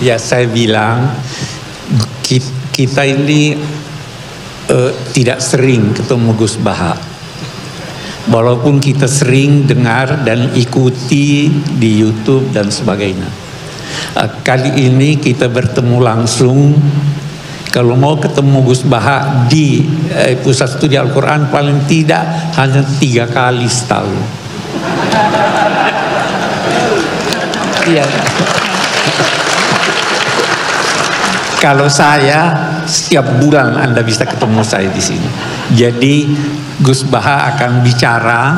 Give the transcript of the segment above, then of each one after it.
Ya, saya bilang kita ini tidak sering ketemu Gus Baha. Walaupun kita sering dengar dan ikuti di YouTube dan sebagainya. Kali ini kita bertemu langsung. Kalau mau ketemu Gus Baha di Pusat Studi Al-Quran paling tidak hanya 3 kali setahun. Iya. Kalau saya setiap bulan Anda bisa ketemu saya di sini. Jadi Gus Baha akan bicara,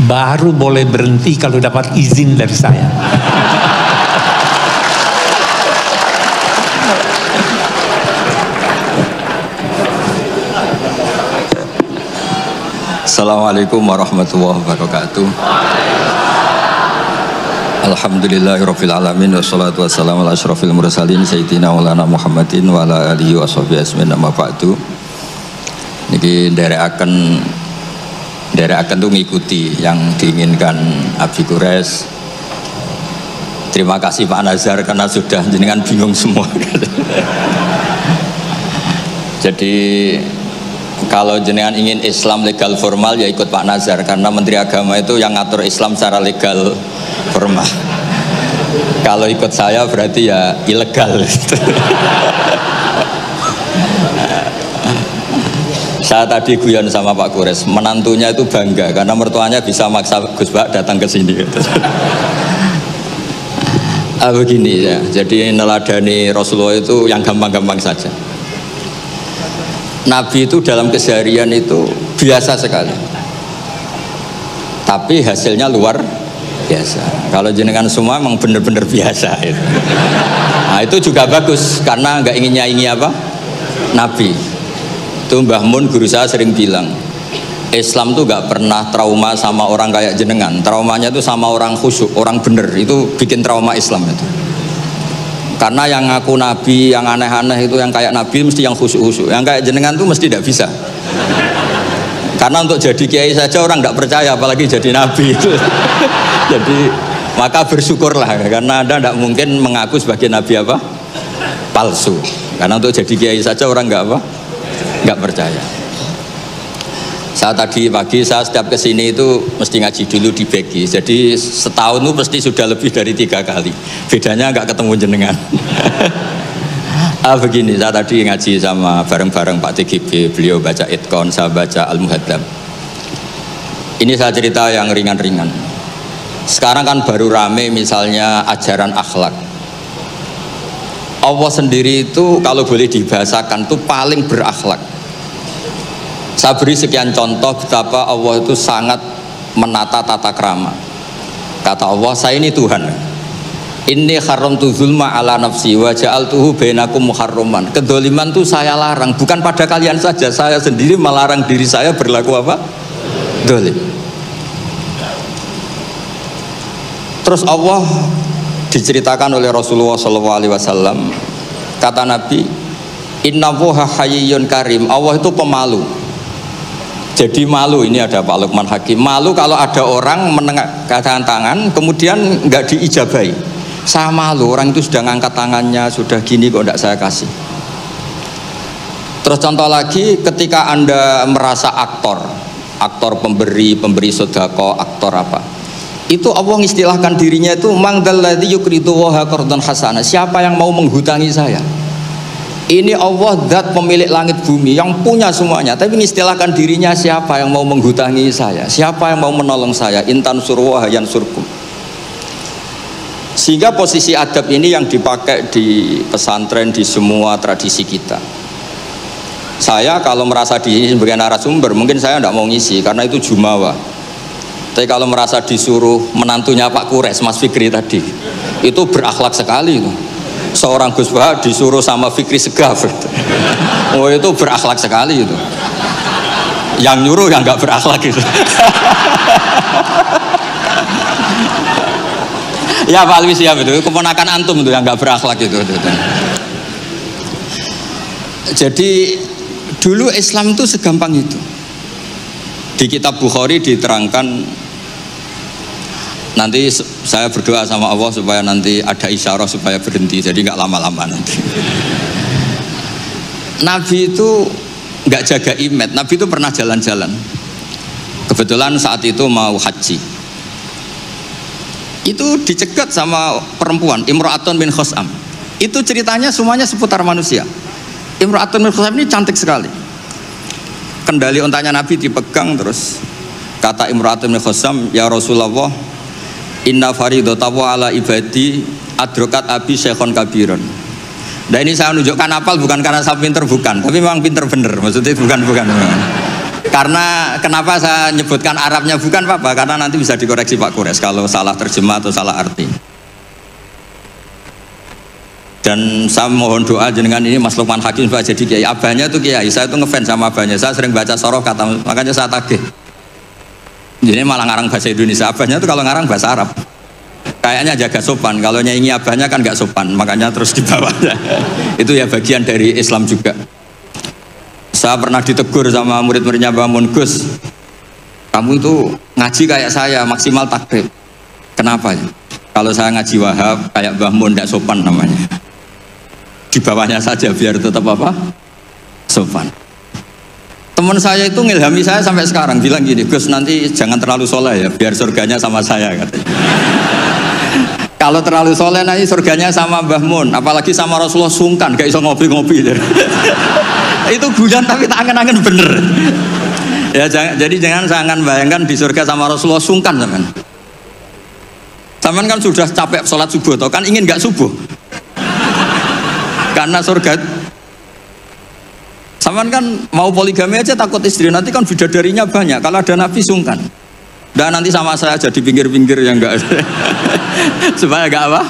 baru boleh berhenti kalau dapat izin dari saya. Assalamualaikum warahmatullahi wabarakatuh. Alhamdulillahirabbil alamin wassalatu wassalamu ala asyrofil mursalin sayyidina maulana Muhammadin wa ala alihi washabihi ajmain amma ba'du. Niki derekaken tuh ngikuti yang diinginkan Abi Quraisy. Terima kasih Pak Nazar karena sudah jenengan bingung semua. Jadi kalau jenengan ingin Islam legal formal ya ikut Pak Nazar, karena Menteri Agama itu yang ngatur Islam secara legal formal. Kalau ikut saya berarti ya ilegal. Saya tadi guyon sama Pak Quraisy, menantunya itu bangga karena mertuanya bisa maksa Gus Bak datang ke sini. Begini ya, jadi neladani Rasulullah itu yang gampang-gampang saja. Nabi itu dalam keseharian itu biasa sekali, tapi hasilnya luar biasa. Kalau jenengan semua memang benar-benar biasa itu. Nah itu juga bagus karena nggak ingin nyaingi apa Nabi. Itu Mbah Mun guru saya sering bilang, Islam tuh nggak pernah trauma sama orang kayak jenengan. Traumanya itu sama orang khusyuk, orang bener, itu bikin trauma Islam itu. Karena yang ngaku Nabi, yang aneh-aneh itu, yang kayak Nabi mesti yang khusyuk-khusyuk. Yang kayak jenengan tuh mesti tidak bisa. Karena untuk jadi kiai saja orang nggak percaya, apalagi jadi Nabi itu. Jadi maka bersyukurlah karena Anda tidak mungkin mengaku sebagai Nabi apa? Palsu. Karena untuk jadi kiai saja orang nggak percaya. Saya tadi pagi saya setiap kesini itu mesti ngaji dulu di Begi. Jadi setahun itu pasti sudah lebih dari 3 kali. Bedanya nggak ketemu jenengan. Begini, saya tadi ngaji sama bareng-bareng Pak TGB. Beliau baca Itqon, saya baca Al-Muhaddam. Ini saya cerita yang ringan-ringan. Sekarang kan baru rame misalnya ajaran akhlak. Allah sendiri itu kalau boleh dibahasakan itu paling berakhlak. Saya beri sekian contoh betapa Allah itu sangat menata tata krama. Kata Allah, saya ini Tuhan. Inni haramtu zulma ala nafsi wa ja'altuhu bainakum muharraman. Kedoliman itu saya larang, bukan pada kalian saja, saya sendiri melarang diri saya berlaku apa? Dolim. Terus Allah diceritakan oleh Rasulullah SAW, kata Nabi, innallaha hayyun karim. Allah itu pemalu. Jadi malu, ini ada Pak Lukman Hakim, malu kalau ada orang mengangkat tangan kemudian nggak diijabahi. Saya malu, orang itu sudah ngangkat tangannya, sudah gini kok tidak saya kasih. Terus contoh lagi, ketika Anda merasa aktor pemberi sedekah, aktor apa, itu Allah mengistilahkan dirinya itu mangdalladzi yuqridu waha qardan hasana. Siapa yang mau menghutangi saya? Ini Allah zat pemilik langit bumi yang punya semuanya, tapi mengistilahkan dirinya siapa yang mau menghutangi saya, siapa yang mau menolong saya, intan surwah yansurkum. Sehingga posisi adab ini yang dipakai di pesantren, di semua tradisi kita. Saya kalau merasa di sini sebagai narasumber mungkin saya tidak mau ngisi karena itu jumawa. Tapi kalau merasa disuruh menantunya Pak Quraisy, Mas Fikri tadi, itu berakhlak sekali itu. Seorang Gus Baha disuruh sama Fikri Segaf. Oh itu berakhlak sekali itu. Yang nyuruh yang nggak berakhlak itu. Ya Pak Alwi siap itu, keponakan antum itu yang nggak berakhlak itu. Jadi dulu Islam itu segampang itu. Di kitab Bukhari diterangkan Nanti saya berdoa sama Allah supaya nanti ada isyarah supaya berhenti, jadi nggak lama-lama nanti. Nabi itu nggak jaga image. Nabi itu pernah jalan-jalan. Kebetulan saat itu mau haji. Itu dicegat sama perempuan Imra'atun bin Khosam. Itu ceritanya semuanya seputar manusia. Imra'atun bin Khosam ini cantik sekali. Kendali untanya Nabi dipegang, terus kata Imra'atun bin Khosam, ya Rasulullah, inna faridatahu ala ibadi adrokat abi syekhon kabiron. Nah ini saya menunjukkan apal bukan karena saya pinter, bukan, tapi memang pinter bener, maksudnya bukan. Karena kenapa saya nyebutkan Arabnya bukan apa, karena nanti bisa dikoreksi Pak Kures kalau salah terjemah atau salah arti. Dan saya mohon doa jenengan ini Mas Lukman Hakim supaya jadi kiai. Abahnya itu kiai, saya itu ngefans sama abahnya, saya sering baca soroh kata, makanya saya tagih. Jadi malah ngarang bahasa Indonesia, abahnya itu kalau ngarang bahasa Arab. Kayaknya jaga sopan, kalau nyanyi abahnya kan nggak sopan, makanya terus dibawa. Itu ya bagian dari Islam juga. Saya pernah ditegur sama murid-muridnya Mbah Mun, Gus, kamu itu ngaji kayak saya, maksimal takrib. Kenapa ya? Kalau saya ngaji Wahab, kayak Mbah Mun, nggak sopan namanya. Di bawahnya saja biar tetap apa? Sopan. Teman saya itu ngilhami saya sampai sekarang, bilang gini, Gus nanti jangan terlalu soleh ya, biar surganya sama saya katanya. Kalau terlalu soleh nanti surganya sama Mbah Mun, apalagi sama Rasulullah sungkan, gak iso ngopi-ngopi. Itu guyon tapi tak angen-angen bener. Ya jadi jangan bayangkan di surga sama Rasulullah sungkan teman. Teman kan sudah capek sholat subuh, atau kan ingin gak subuh? Karena surga. Saman kan mau poligami aja takut istri, nanti kan bidadarinya banyak. Kalau ada Nabi sungkan. Dan nanti sama saya aja di pinggir-pinggir yang enggak. Supaya enggak apa?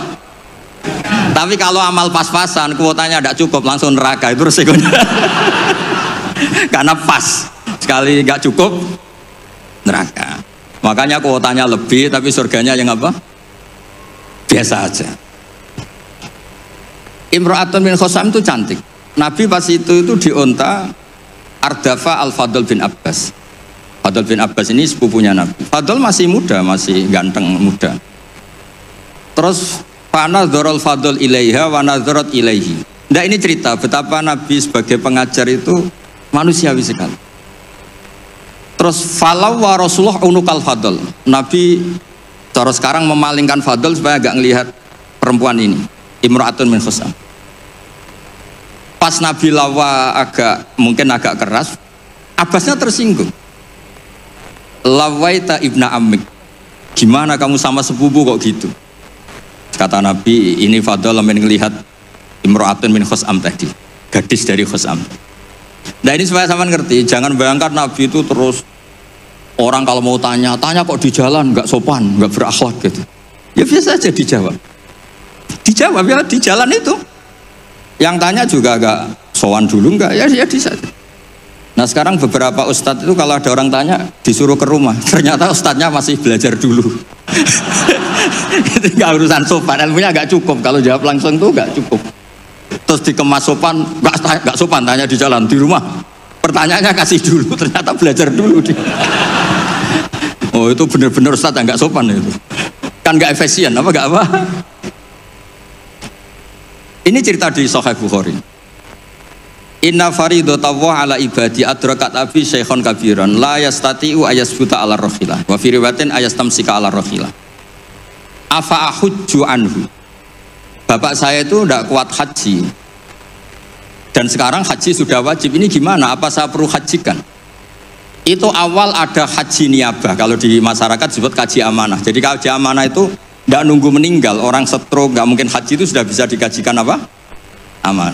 Tapi kalau amal pas-pasan, kuotanya enggak cukup, langsung neraka, itu resikonya. Karena pas, sekali enggak cukup, neraka. Makanya kuotanya lebih, tapi surganya yang apa? Biasa aja. Imra'atun bin Khosam itu cantik. Nabi pas itu dionta Ardafa Al-Fadl bin Abbas. Fadl bin Abbas ini sepupunya Nabi. Fadl masih muda, masih ganteng muda. Terus fanadharul Fadl ilaiha wa nadharat ilaihi. Nah ini cerita betapa Nabi sebagai pengajar itu manusiawi sekali. Terus falau wa Rasulullah unukal Fadl. Nabi cara sekarang memalingkan Fadl supaya agak ngelihat perempuan ini, Imra'atun min Khosam. Pas Nabi lawa mungkin agak keras, Abbasnya tersinggung. Lawaita ibna amik, gimana kamu sama sepupu kok gitu? Kata Nabi, ini Fadl melihat Imra'atun min Khosam tadi, gadis dari Khosam. Nah ini supaya sama ngerti, jangan bayangkan Nabi itu terus orang kalau mau tanya kok di jalan nggak sopan, nggak berakhlak gitu. Ya biasa aja dijawab ya di jalan itu. Yang tanya juga agak sowan dulu enggak, ya di saja. Nah sekarang beberapa ustadz itu kalau ada orang tanya disuruh ke rumah, ternyata ustadznya masih belajar dulu. Itu nggak urusan sopan, ilmunya nggak cukup, kalau jawab langsung tuh nggak cukup. Terus dikemas sopan, nggak sopan tanya di jalan, di rumah pertanyaannya kasih dulu, ternyata belajar dulu dia. Oh itu bener-bener ustadz nggak sopan itu, kan nggak efisien apa nggak apa. Ini cerita di Sahih Bukhari. Inna faridatahu ala ibadi adrakat abi syekhon kabiran la yastati'u ayasbuta ala rakhilah wa fi riwayatin ayastamsika ala rakhilah. Afa ahujju anhu. Bapak saya itu tidak kuat haji. Dan sekarang haji sudah wajib. Ini gimana? Apa saya perlu hajikan? Itu awal ada haji niabah. Kalau di masyarakat disebut haji amanah. Jadi haji amanah itu tidak nunggu meninggal, orang stroke nggak mungkin haji itu sudah bisa dikajikan apa? Aman.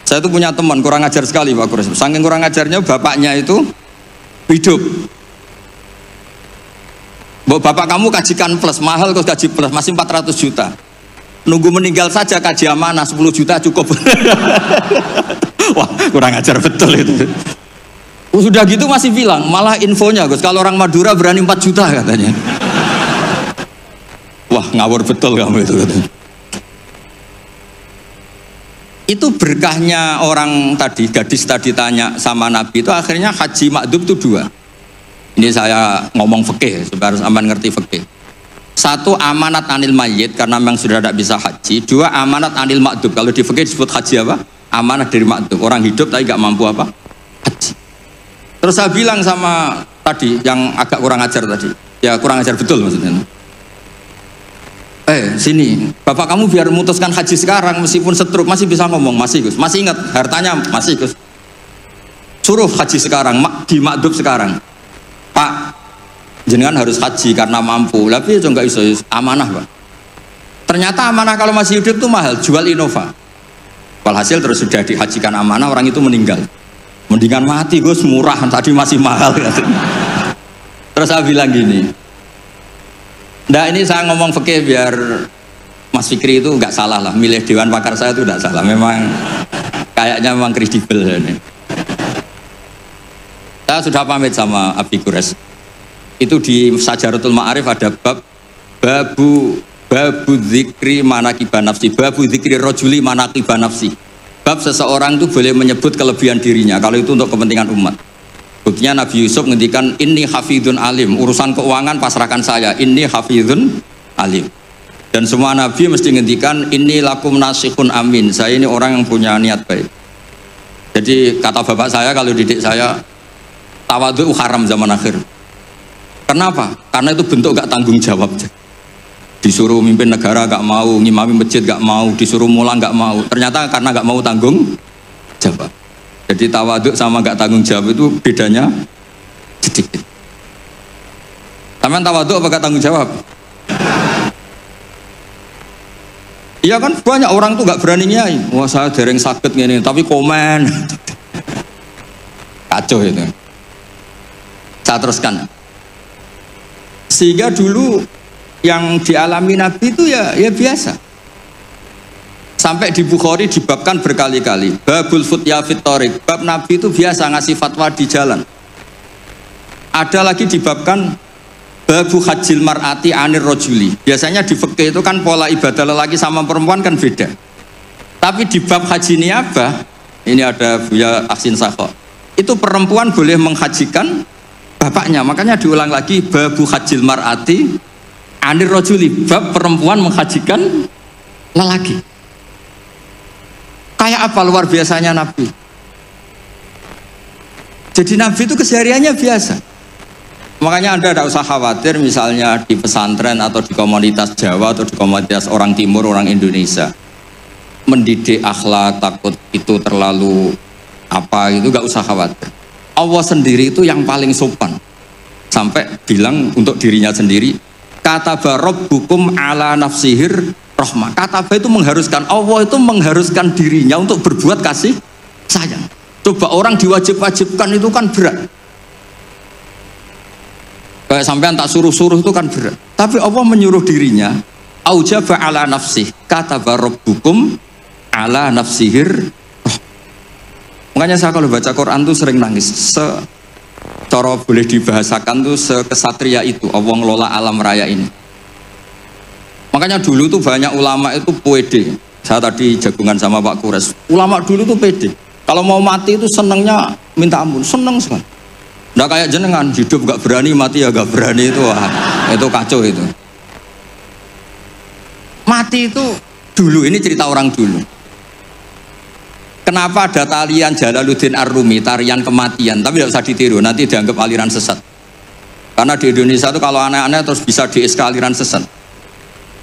Saya itu punya teman kurang ajar sekali Pak Kures. Saking kurang ajarnya bapaknya itu hidup. Bapak kamu kajikan plus mahal, kok kaji plus masih 400 juta. Nunggu meninggal saja kaji amanah 10 juta cukup. Wah kurang ajar betul itu. Sudah gitu masih bilang malah infonya Gus kalau orang Madura berani 4 juta katanya. Wah ngawur betul kamu itu. Itu berkahnya orang tadi, gadis tadi tanya sama Nabi itu akhirnya haji makdum itu 2. Ini saya ngomong fikih supaya aman ngerti fikih. Satu, amanat anil mayyit karena memang sudah tidak bisa haji. Dua, amanat anil makdub. Kalau di fikih disebut haji apa? Amanat dari makdub. Orang hidup tapi nggak mampu apa? Haji. Terus saya bilang sama tadi yang agak kurang ajar tadi. Ya kurang ajar betul maksudnya. Sini, bapak kamu biar memutuskan haji sekarang meskipun stroke masih bisa ngomong, masih Gus, masih ingat hartanya, masih Gus. Suruh haji sekarang, di makdub sekarang. Pak, jenengan harus haji karena mampu, tapi itu nggak iso, amanah Pak. Ternyata amanah kalau masih hidup itu mahal, jual Innova. Walhasil terus sudah dihajikan amanah, orang itu meninggal. Mendingan mati Gus, murah, tadi masih mahal. Terus saya bilang gini. Nah ini saya ngomong fikih biar Mas Fikri itu nggak salah lah, milih dewan pakar saya itu nggak salah, memang kayaknya memang kredibel ini. Saya sudah pamit sama Abi Gures. Itu di Sajaratul Ma'arif ada babu dzikri manaqiban nafsi, babu dzikri rajuli manaqiban nafsi. Bab seseorang itu boleh menyebut kelebihan dirinya kalau itu untuk kepentingan umat. Buktinya Nabi Yusuf ngendikan inni hafidun alim, urusan keuangan pasrahkan saya, inni hafidun alim. Dan semua Nabi mesti ngendikan inni lakum nasihun amin, saya ini orang yang punya niat baik. Jadi kata bapak saya kalau didik saya, tawadhu haram zaman akhir. Kenapa? Karena itu bentuk gak tanggung jawab. Disuruh mimpin negara gak mau, ngimami masjid gak mau, disuruh mulang gak mau. Ternyata karena gak mau tanggung jawab. Jadi tawaduk sama gak tanggung jawab itu bedanya sedikit. Taman tawaduk apa gak tanggung jawab? Iya kan banyak orang tuh gak berani nyai. Wah saya dereng sakit gini, tapi komen. Kacau itu. Saya teruskan. Sehingga dulu yang dialami Nabi itu ya biasa. Sampai di Bukhari dibabkan berkali-kali. Babul futya fit thoriq. Bab Nabi itu biasa ngasih fatwa di jalan. Ada lagi dibabkan babu hajil mar'ati anir rojuli. Biasanya di fikih itu kan pola ibadah lelaki sama perempuan kan beda. Tapi di bab haji niyabah, ini ada Buya Ahsin Sakho. Itu perempuan boleh menghajikan bapaknya. Makanya diulang lagi babu hajil mar'ati anir rojuli. Bab perempuan menghajikan lelaki. Kayak apa luar biasanya Nabi. Jadi Nabi itu kesehariannya biasa. Makanya Anda tidak usah khawatir misalnya di pesantren atau di komunitas Jawa atau di komunitas orang Timur, orang Indonesia. Mendidik akhlak, takut itu terlalu apa itu gak usah khawatir. Allah sendiri itu yang paling sopan. Sampai bilang untuk dirinya sendiri, kataba rabbukum ala nafsihir rahmah. Kata itu mengharuskan, Allah itu mengharuskan dirinya untuk berbuat kasih sayang. Coba orang diwajib-wajibkan itu kan berat. Kayak sampean tak suruh-suruh itu kan berat. Tapi Allah menyuruh dirinya, aujaba ala nafsih, kataba rabbukum ala nafsihir. Makanya saya kalau baca Quran tuh sering nangis. Cara boleh dibahasakan tuh sekesatria itu Allah ngelola alam raya ini. Makanya dulu tuh banyak ulama itu pede. Saya tadi jagungan sama Pak Kures. Ulama dulu tuh pede. Kalau mau mati itu senengnya minta ampun, seneng sekali. Nggak kayak jenengan, hidup gak berani, mati ya gak berani itu. Wah, itu kacau itu. Mati itu dulu, ini cerita orang dulu. Kenapa ada tarian Jalaluddin Ar-Rumi, tarian kematian, tapi tidak usah ditiru, nanti dianggap aliran sesat. Karena di Indonesia itu kalau aneh-aneh terus bisa di-SK aliran sesat.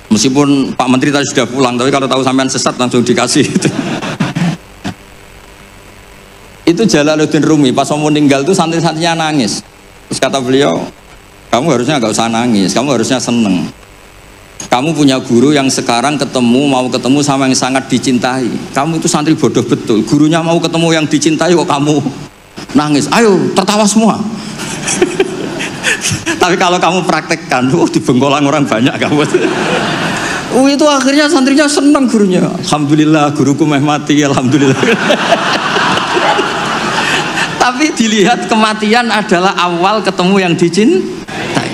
Meskipun Pak Menteri tadi sudah pulang, tapi kalau tahu sampean sesat langsung dikasih. Itu Jalaluddin Rumi, pas mau meninggal itu santri-santrinya nangis. Terus kata beliau, kamu harusnya gak usah nangis, kamu harusnya seneng. Kamu punya guru yang sekarang mau ketemu sama yang sangat dicintai. Kamu itu santri bodoh betul. Gurunya mau ketemu yang dicintai kok kamu nangis. Ayo tertawa semua. Tapi kalau kamu praktekkan, di Bengkolang orang banyak kamu. Itu akhirnya santrinya senang gurunya. Alhamdulillah guruku meh mati, alhamdulillah. Tapi dilihat kematian adalah awal ketemu yang dicintai.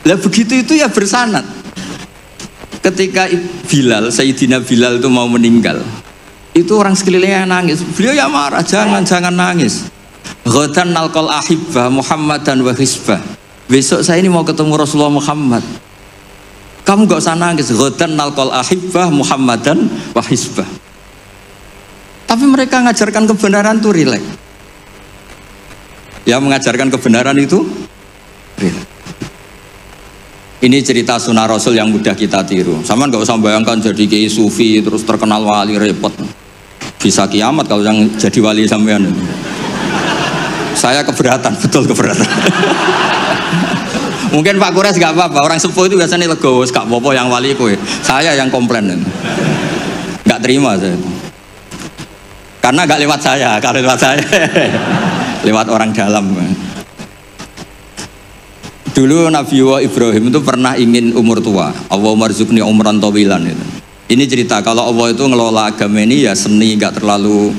Lah begitu itu ya bersanad. Ketika Bilal, Sayyidina Bilal itu mau meninggal, itu orang sekelilingnya nangis. Beliau ya marah, jangan nangis. Ghadan nalqal ahibbah Muhammadan wa hisbah. Besok saya ini mau ketemu Rasulullah Muhammad. Kamu gak usah nangis. Ghadan nalqal ahibbah Muhammadan wa hisbah. Tapi mereka mengajarkan kebenaran itu rileks. Ya, mengajarkan kebenaran itu rileks. Ini cerita sunnah Rasul yang mudah kita tiru. Sama nggak usah bayangkan jadi kiai sufi terus terkenal wali, repot. Bisa kiamat kalau yang jadi wali sampean. Saya keberatan, betul keberatan. Mungkin Pak Kures nggak apa-apa. Orang sepuh itu biasanya legowo, gak apa-apa yang wali kowe. Saya yang komplain. Nggak terima saya. Karena nggak lewat saya, kalau lewat saya lewat orang dalam. Dulu Nabi Ibrahim itu pernah ingin umur tua. Allahumma rzuqni umran tawilan itu. Ini cerita kalau Allah itu ngelola agama ini ya seni, nggak terlalu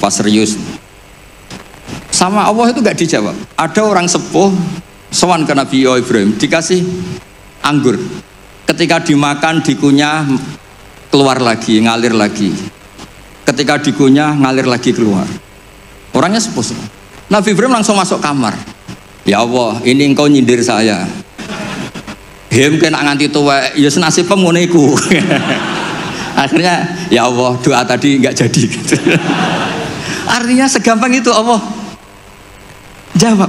serius. Sama Allah itu nggak dijawab. Ada orang sepuh sowan ke Nabi Ibrahim dikasih anggur. Ketika dimakan dikunyah keluar lagi, ngalir lagi. Ketika dikunyah ngalir lagi keluar. Orangnya sepuh. Nabi Ibrahim langsung masuk kamar. Ya Allah, ini engkau nyindir saya. Kena nganti tua, ya senasib pemuniku. Akhirnya, ya Allah, doa tadi nggak jadi. Gitu. Artinya segampang itu Allah jawab.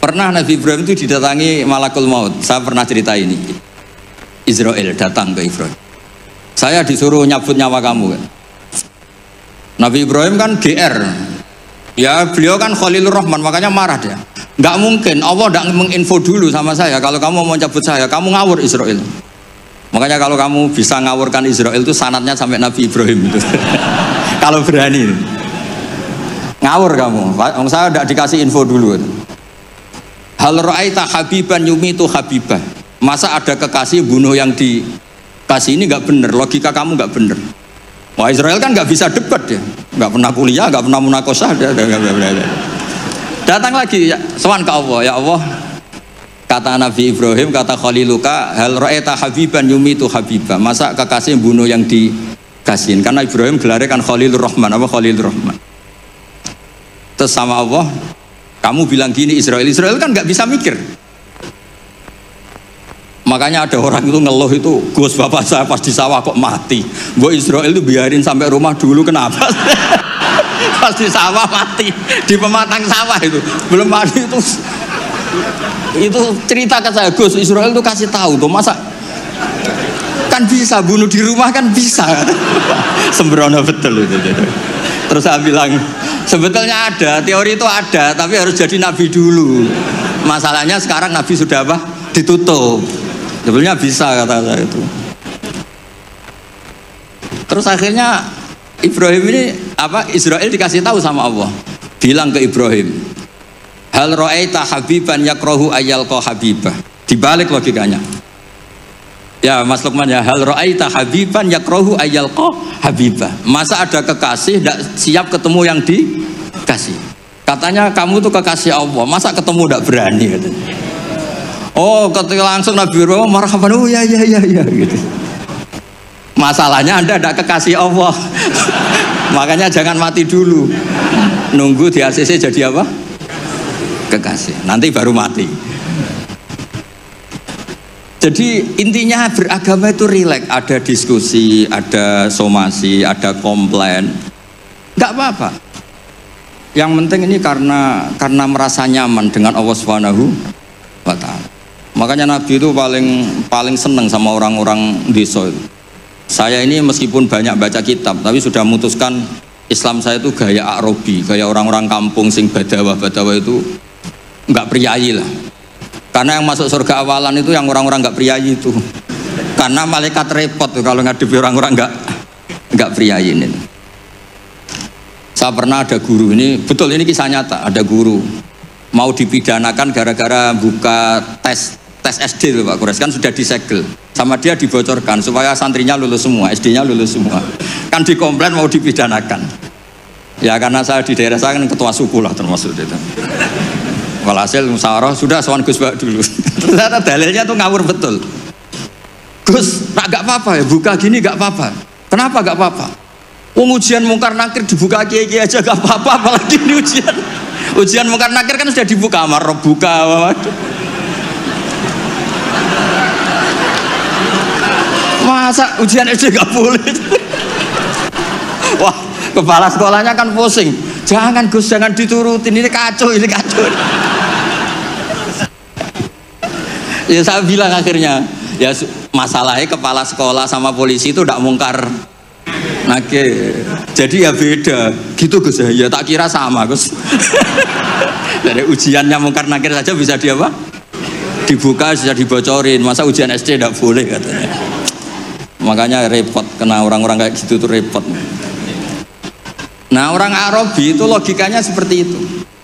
Pernah Nabi Ibrahim itu didatangi malakul maut. Saya pernah cerita ini. Israel datang ke Ibrahim. Saya disuruh nyabut nyawa kamu. Nabi Ibrahim kan GR. Ya beliau kan Khalilur Rahman, makanya marah dia. Nggak mungkin Allah nggak menginfo dulu sama saya. Kalau kamu mau cabut saya, kamu ngawur Israel. Makanya kalau kamu bisa ngawurkan Israel itu sanadnya sampai Nabi Ibrahim itu. Kalau berani ngawur kamu. Saya nggak dikasih info dulu. Hal ra'aita habiban yumitu habibah. Masa ada kekasih bunuh yang dikasih, ini nggak bener. Logika kamu nggak bener. Wah Israel kan nggak bisa debat ya, nggak pernah kuliah, nggak pernah munakosah. Datang lagi, ya, sowan ke Allah, ya Allah, kata Nabi Ibrahim, kata Khaliluka, hal ra'aita habiban yumitu habibah. Masa kekasih bunuh yang dikasihin? Karena Ibrahim gelarnya kan Khalilur Rahman, apa Khalilur Rahman. Terus sama Allah, kamu bilang gini Israel kan nggak bisa mikir. Makanya ada orang itu ngeluh itu, Gus bapak saya pas di sawah kok mati. Gue Israel itu biarin sampai rumah dulu, kenapa? Pas di sawah mati, di pematang sawah itu belum mati itu cerita ke saya, Gus Israel itu kasih tahu tuh, masa kan bisa bunuh di rumah kan bisa. Sembrono betul itu. Terus saya bilang sebetulnya ada teori itu ada, tapi harus jadi nabi dulu. Masalahnya sekarang nabi sudah apa? Ditutup. Sebenarnya bisa kata saya itu. Terus akhirnya Ibrahim ini Israel dikasih tahu sama Allah. Bilang ke Ibrahim, hal ra'aita habiban yakrahu ayyalqa habibah. Dibalik logikanya. Ya Mas Lukman ya, hal ra'aita habiban yakrahu ayyalqa habibah. Masa ada kekasih tidak siap ketemu yang dikasih. Katanya kamu tuh kekasih Allah, masa ketemu tidak berani katanya. Oh, ketika langsung Nabi Ibrahim marhaban, oh ya gitu. Masalahnya Anda tidak kekasih Allah. Makanya jangan mati dulu. Nunggu di ACC jadi apa? Kekasih. Nanti baru mati. Jadi intinya beragama itu rileks, ada diskusi, ada somasi, ada komplain. Enggak apa-apa. Yang penting ini karena merasa nyaman dengan Allah Subhanahu wa taala. Makanya Nabi itu paling seneng sama orang-orang desa itu. Saya ini meskipun banyak baca kitab, tapi sudah memutuskan Islam saya itu gaya Arabi, gaya orang-orang kampung sing badawa itu nggak priayi lah. Karena yang masuk surga awalan itu yang orang-orang nggak priayi itu. Karena malaikat repot tuh kalau ngadepi orang-orang nggak priayi ini. Saya pernah ada guru, ini betul, ini kisah nyata, ada guru mau dipidanakan gara-gara buka tes SD loh Pak Kures, kan sudah disegel sama dia, dibocorkan supaya santrinya lulus semua, SD-nya lulus semua, kan dikomplain mau dipidanakan. Ya karena saya di daerah saya kan ketua suku lah termasuk itu. Walhasil musyawarah sudah sowan Gus Bak dulu. Ternyata dalilnya tuh ngawur betul. Gus, gak apa-apa ya buka gini, gak apa-apa. Kenapa gak apa-apa? Ujian mungkar nakir dibuka kiai aja gak apa-apa, apalagi ini ujian mungkar nakir kan sudah dibuka, marah buka. Masa ujian SD gak boleh? Wah, kepala sekolahnya kan pusing. Jangan Gus, jangan diturutin, ini kacau. Ya saya bilang akhirnya, ya masalahnya kepala sekolah sama polisi itu tidak mungkar nakir. Jadi ya beda. Gitu Gus ya, tak kira sama Gus. Dari ujiannya mungkar nakir saja bisa dibuka, bisa dibocorin. Masa ujian SD tidak boleh katanya. Makanya repot, kena orang-orang kayak gitu tuh repot. Nah orang Arabi itu logikanya seperti itu.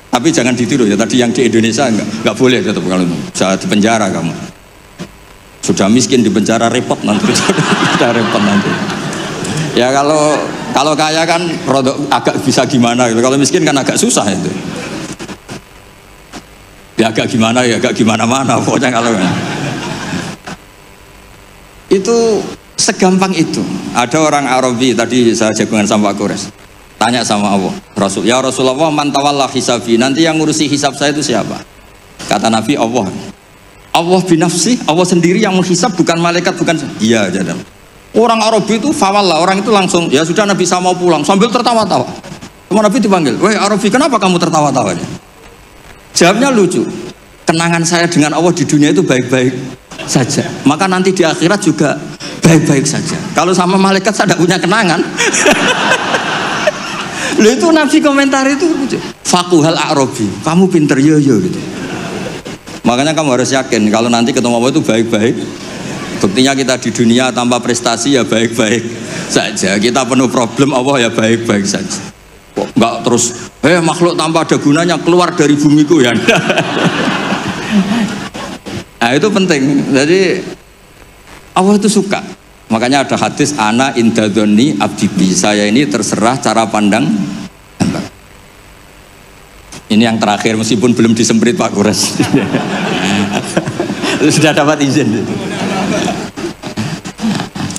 Tapi jangan ditiru ya, tadi yang di Indonesia nggak boleh tetap kalau bisa di penjara kamu. Sudah miskin di penjara repot nanti. Sudah repot nanti. Ya kalau kaya kan agak bisa gimana gitu. Kalau miskin kan agak susah itu. Ya agak gimana-mana pokoknya kalau itu segampang itu. Ada orang Arabi tadi saya jagungan sama Pak Kores. Tanya sama Allah, Rasul, ya Rasulullah, man tawalla hisabi, nanti yang ngurusi hisab saya itu siapa? Kata Nabi, Allah binafsi, Allah sendiri yang menghisab, bukan malaikat, bukan. Iya, jadi orang Arabi itu fawalla, orang itu langsung, ya sudah Nabi saya mau pulang, sambil tertawa-tawa. Sama Nabi dipanggil, weh Arabi, kenapa kamu tertawa-tawanya? Jawabnya lucu, kenangan saya dengan Allah di dunia itu baik-baik saja, maka nanti di akhirat juga baik-baik saja. Kalau sama malaikat saya tidak punya kenangan. Loh itu Nabi komentar itu fakuhal Arabi, kamu pinter yo gitu. Makanya kamu harus yakin kalau nanti ketemu Allah itu baik-baik. Buktinya kita di dunia tanpa prestasi ya baik-baik saja. Kita penuh problem, Allah ya baik-baik saja. Kok enggak terus makhluk tanpa ada gunanya keluar dari bumiku ya. Nah itu penting. Jadi Allah itu suka. Makanya ada hadis ana indadzoni abdibi, saya ini terserah cara pandang hamba. Ini yang terakhir meskipun belum disemprit Pak Kures. Sudah dapat izin.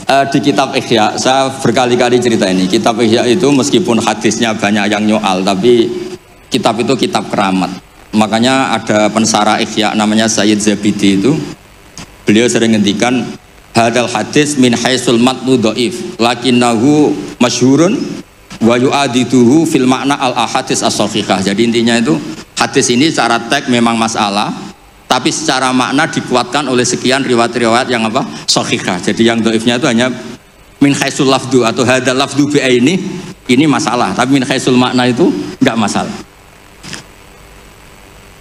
Di kitab Ihya, saya berkali-kali cerita ini. Kitab Ihya itu meskipun hadisnya banyak yang nyoal, tapi kitab itu kitab keramat. Makanya ada pensarah Ihya namanya Sayyid Zabidi itu, beliau sering ngendikan hadal hadis min haisul matnu dhaif lakinnahu masyhurun wa yu'adituhu fil makna al ahadits as-sahihah. Jadi intinya itu hadis ini secara teks memang masalah, tapi secara makna dikuatkan oleh sekian riwayat-riwayat yang sahihah. Jadi yang dhaifnya itu hanya min haisul lafdu atau hadal lafdu bi ini masalah, tapi min haisul makna itu enggak masalah.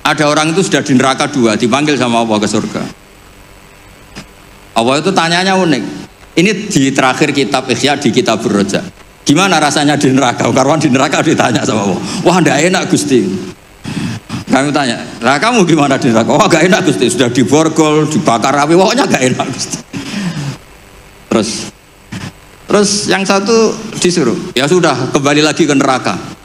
Ada orang itu sudah di neraka 2, dipanggil sama Allah ke surga. Allah itu tanyanya unik. Ini di terakhir kitab Ihya, di kitab Ar-Raja. Gimana rasanya di neraka? Karena di neraka ditanya sama Allah. Wah, enggak enak Gusti. Kami tanya, nah kamu gimana di neraka? Wah, enggak enak Gusti. Sudah diborgol, dibakar api, pokoknya enggak enak Gusti. Terus yang satu disuruh, ya sudah kembali lagi ke neraka.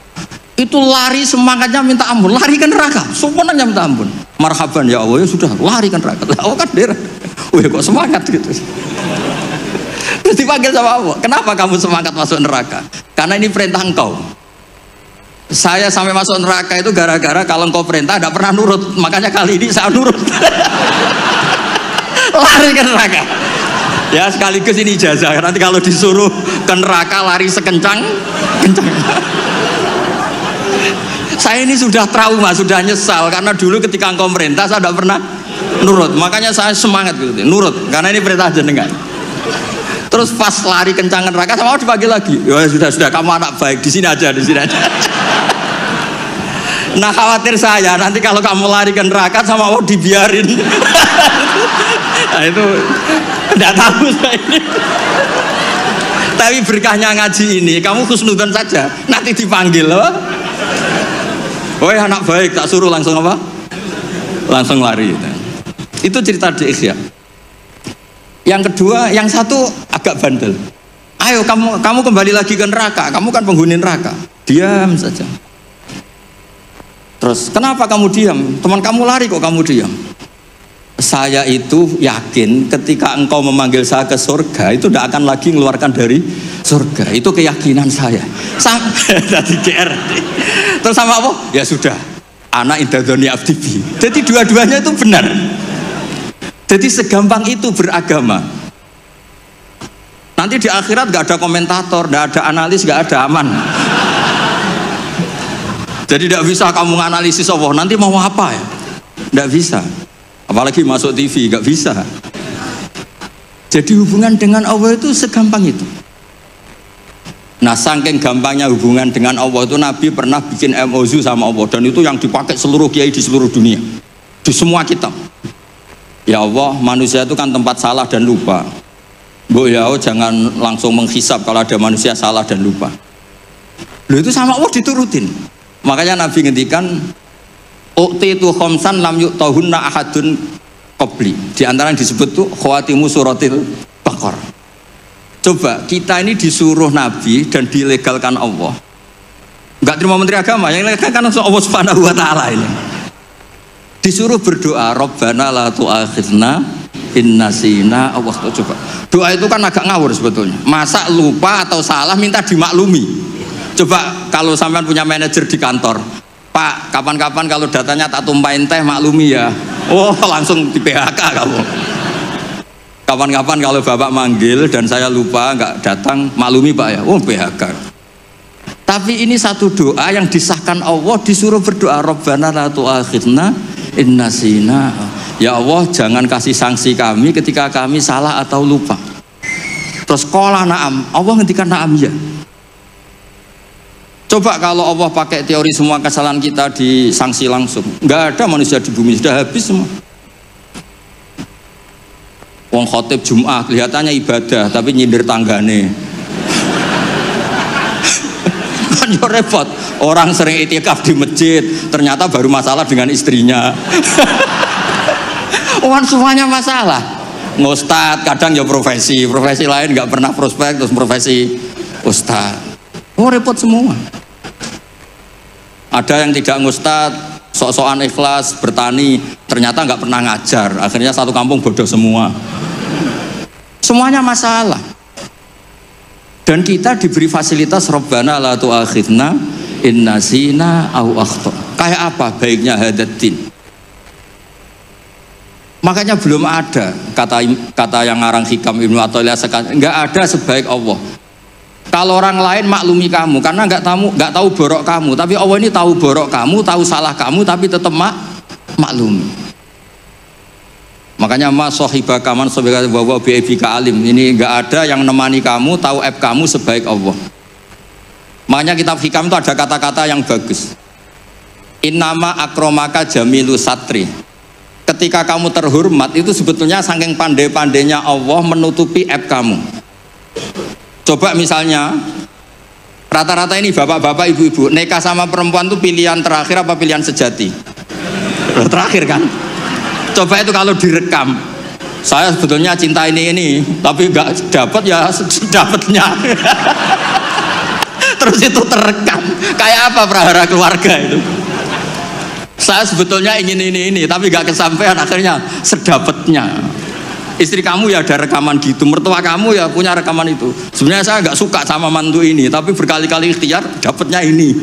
Itu lari semangatnya minta ampun, lari ke neraka, semuanya minta ampun. Marhaban ya Allah, ya sudah lari ke neraka. Allah kan derek. Wih kok semangat gitu. Terus dipanggil sama Allah, kenapa kamu semangat masuk neraka? Karena ini perintah engkau. Saya sampai masuk neraka itu gara-gara kalau engkau perintah tidak pernah nurut, makanya kali ini saya nurut. Lari ke neraka. Ya sekaligus ini ijazah, nanti kalau disuruh ke neraka lari sekencang saya ini sudah trauma, sudah nyesal karena dulu ketika engkau merintah saya tidak pernah nurut, makanya saya semangat gitu, nurut karena ini perintah jenengan. Terus pas lari kencang neraka sama Allah dipanggil lagi. Ya sudah kamu anak baik, di sini aja. Nah khawatir saya nanti kalau kamu lari ke neraka sama Allah dibiarin. Nah itu tidak tahu saya ini. Tapi berkahnya ngaji ini, kamu husnudzon saja, nanti dipanggil loh. Woi anak baik, tak suruh langsung apa? Langsung lari. Itu cerita di Ihya. Yang kedua, yang satu agak bandel. Ayo kamu kembali lagi ke neraka, kamu kan penghuni neraka. Diam saja. Terus kenapa kamu diam? Teman kamu lari kok kamu diam? saya itu yakin ketika engkau memanggil saya ke surga itu tidak akan lagi mengeluarkan dari surga. Itu keyakinan saya. Dari GRD. Terus sama apa? Ya sudah, anak indadoni abdibi. Jadi dua-duanya itu benar. Jadi segampang itu beragama. Nanti di akhirat gak ada komentator, gak ada analis, gak ada aman. Jadi tidak bisa kamu menganalisis Allah nanti mau apa ya? Tidak bisa. Apalagi masuk TV, gak bisa. Jadi hubungan dengan Allah itu segampang itu. Nah, saking gampangnya hubungan dengan Allah itu Nabi pernah bikin MOU sama Allah, dan itu yang dipakai seluruh kiai di seluruh dunia, di semua kitab. Ya Allah, manusia itu kan tempat salah dan lupa. Bu ya Allah, jangan langsung menghisap kalau ada manusia salah dan lupa. Loh, itu sama Allah diturutin. Makanya Nabi ngendikan, uqtitu khamsan lam yu'tahunna ahadun qabli. Di antara yang disebut tuh khawatimu suratil Baqarah. Coba kita ini disuruh Nabi dan dilegalkan Allah. Enggak terima menteri agama, yang legalkan Allah Subhanahu wa taala ini. Disuruh berdoa, Rabbana la tu'akhidna in nasina. Allah, coba. Doa itu kan agak ngawur sebetulnya. Masa lupa atau salah minta dimaklumi. Coba kalau sampean punya manajer di kantor, Pak, kapan-kapan kalau datanya tak tumpahin teh maklumi ya. Oh, langsung di PHK kamu. Kapan-kapan kalau Bapak manggil dan saya lupa nggak datang, maklumi Pak ya. Oh, PHK. Tapi ini satu doa yang disahkan Allah, disuruh berdoa, Rabbana la tu'akhidna in nasina. Ya Allah, jangan kasih sanksi kami ketika kami salah atau lupa. Terus qala na'am, Allah ngendikan na'am ya. Coba kalau Allah pakai teori semua kesalahan kita disanksi langsung, nggak ada manusia di bumi, sudah habis semua. Wong khotib Jum'ah kelihatannya ibadah tapi nyindir tanggane. Kan yo repot. Orang sering itikaf di masjid, ternyata baru masalah dengan istrinya. Orang semuanya masalah. Ngustad kadang ya profesi lain nggak pernah prospek, terus profesi ustad. Oh, repot semua. Ada yang tidak ngustad, sok-sokan ikhlas bertani, ternyata nggak pernah ngajar, akhirnya satu kampung bodoh semua. Semuanya masalah. Dan kita diberi fasilitas Rabbana la tu'akhidna in nasina au akhta. Kayak apa baiknya hadatin? Makanya belum ada kata yang ngarang Hikam Ibnu Athaillah sekarang, nggak ada sebaik Allah. Kalau orang lain maklumi kamu karena nggak tahu borok kamu, tapi Allah ini tahu borok kamu, tahu salah kamu, tapi tetap maklumi. Makanya mas sohibaka man sohibaka wawa bi'ibika alim. Ini nggak ada yang nemani kamu, tahu aib kamu sebaik Allah. Makanya kitab Hikam itu ada kata-kata yang bagus. Innama akromaka jamilu satri. Ketika kamu terhormat itu sebetulnya saking pandai-pandainya Allah menutupi aib kamu. Coba misalnya rata-rata ini bapak-bapak, ibu-ibu nikah sama perempuan itu pilihan terakhir apa pilihan sejati? Terakhir kan? Coba itu kalau direkam, saya sebetulnya cinta ini tapi nggak dapat ya dapatnya. Terus itu terekam, kayak apa prahara keluarga itu? Saya sebetulnya ingin ini tapi nggak kesampaian, akhirnya sedapatnya. Istri kamu ya ada rekaman gitu, mertua kamu ya punya rekaman itu. Sebenarnya saya nggak suka sama mantu ini, tapi berkali-kali ikhtiar dapatnya ini.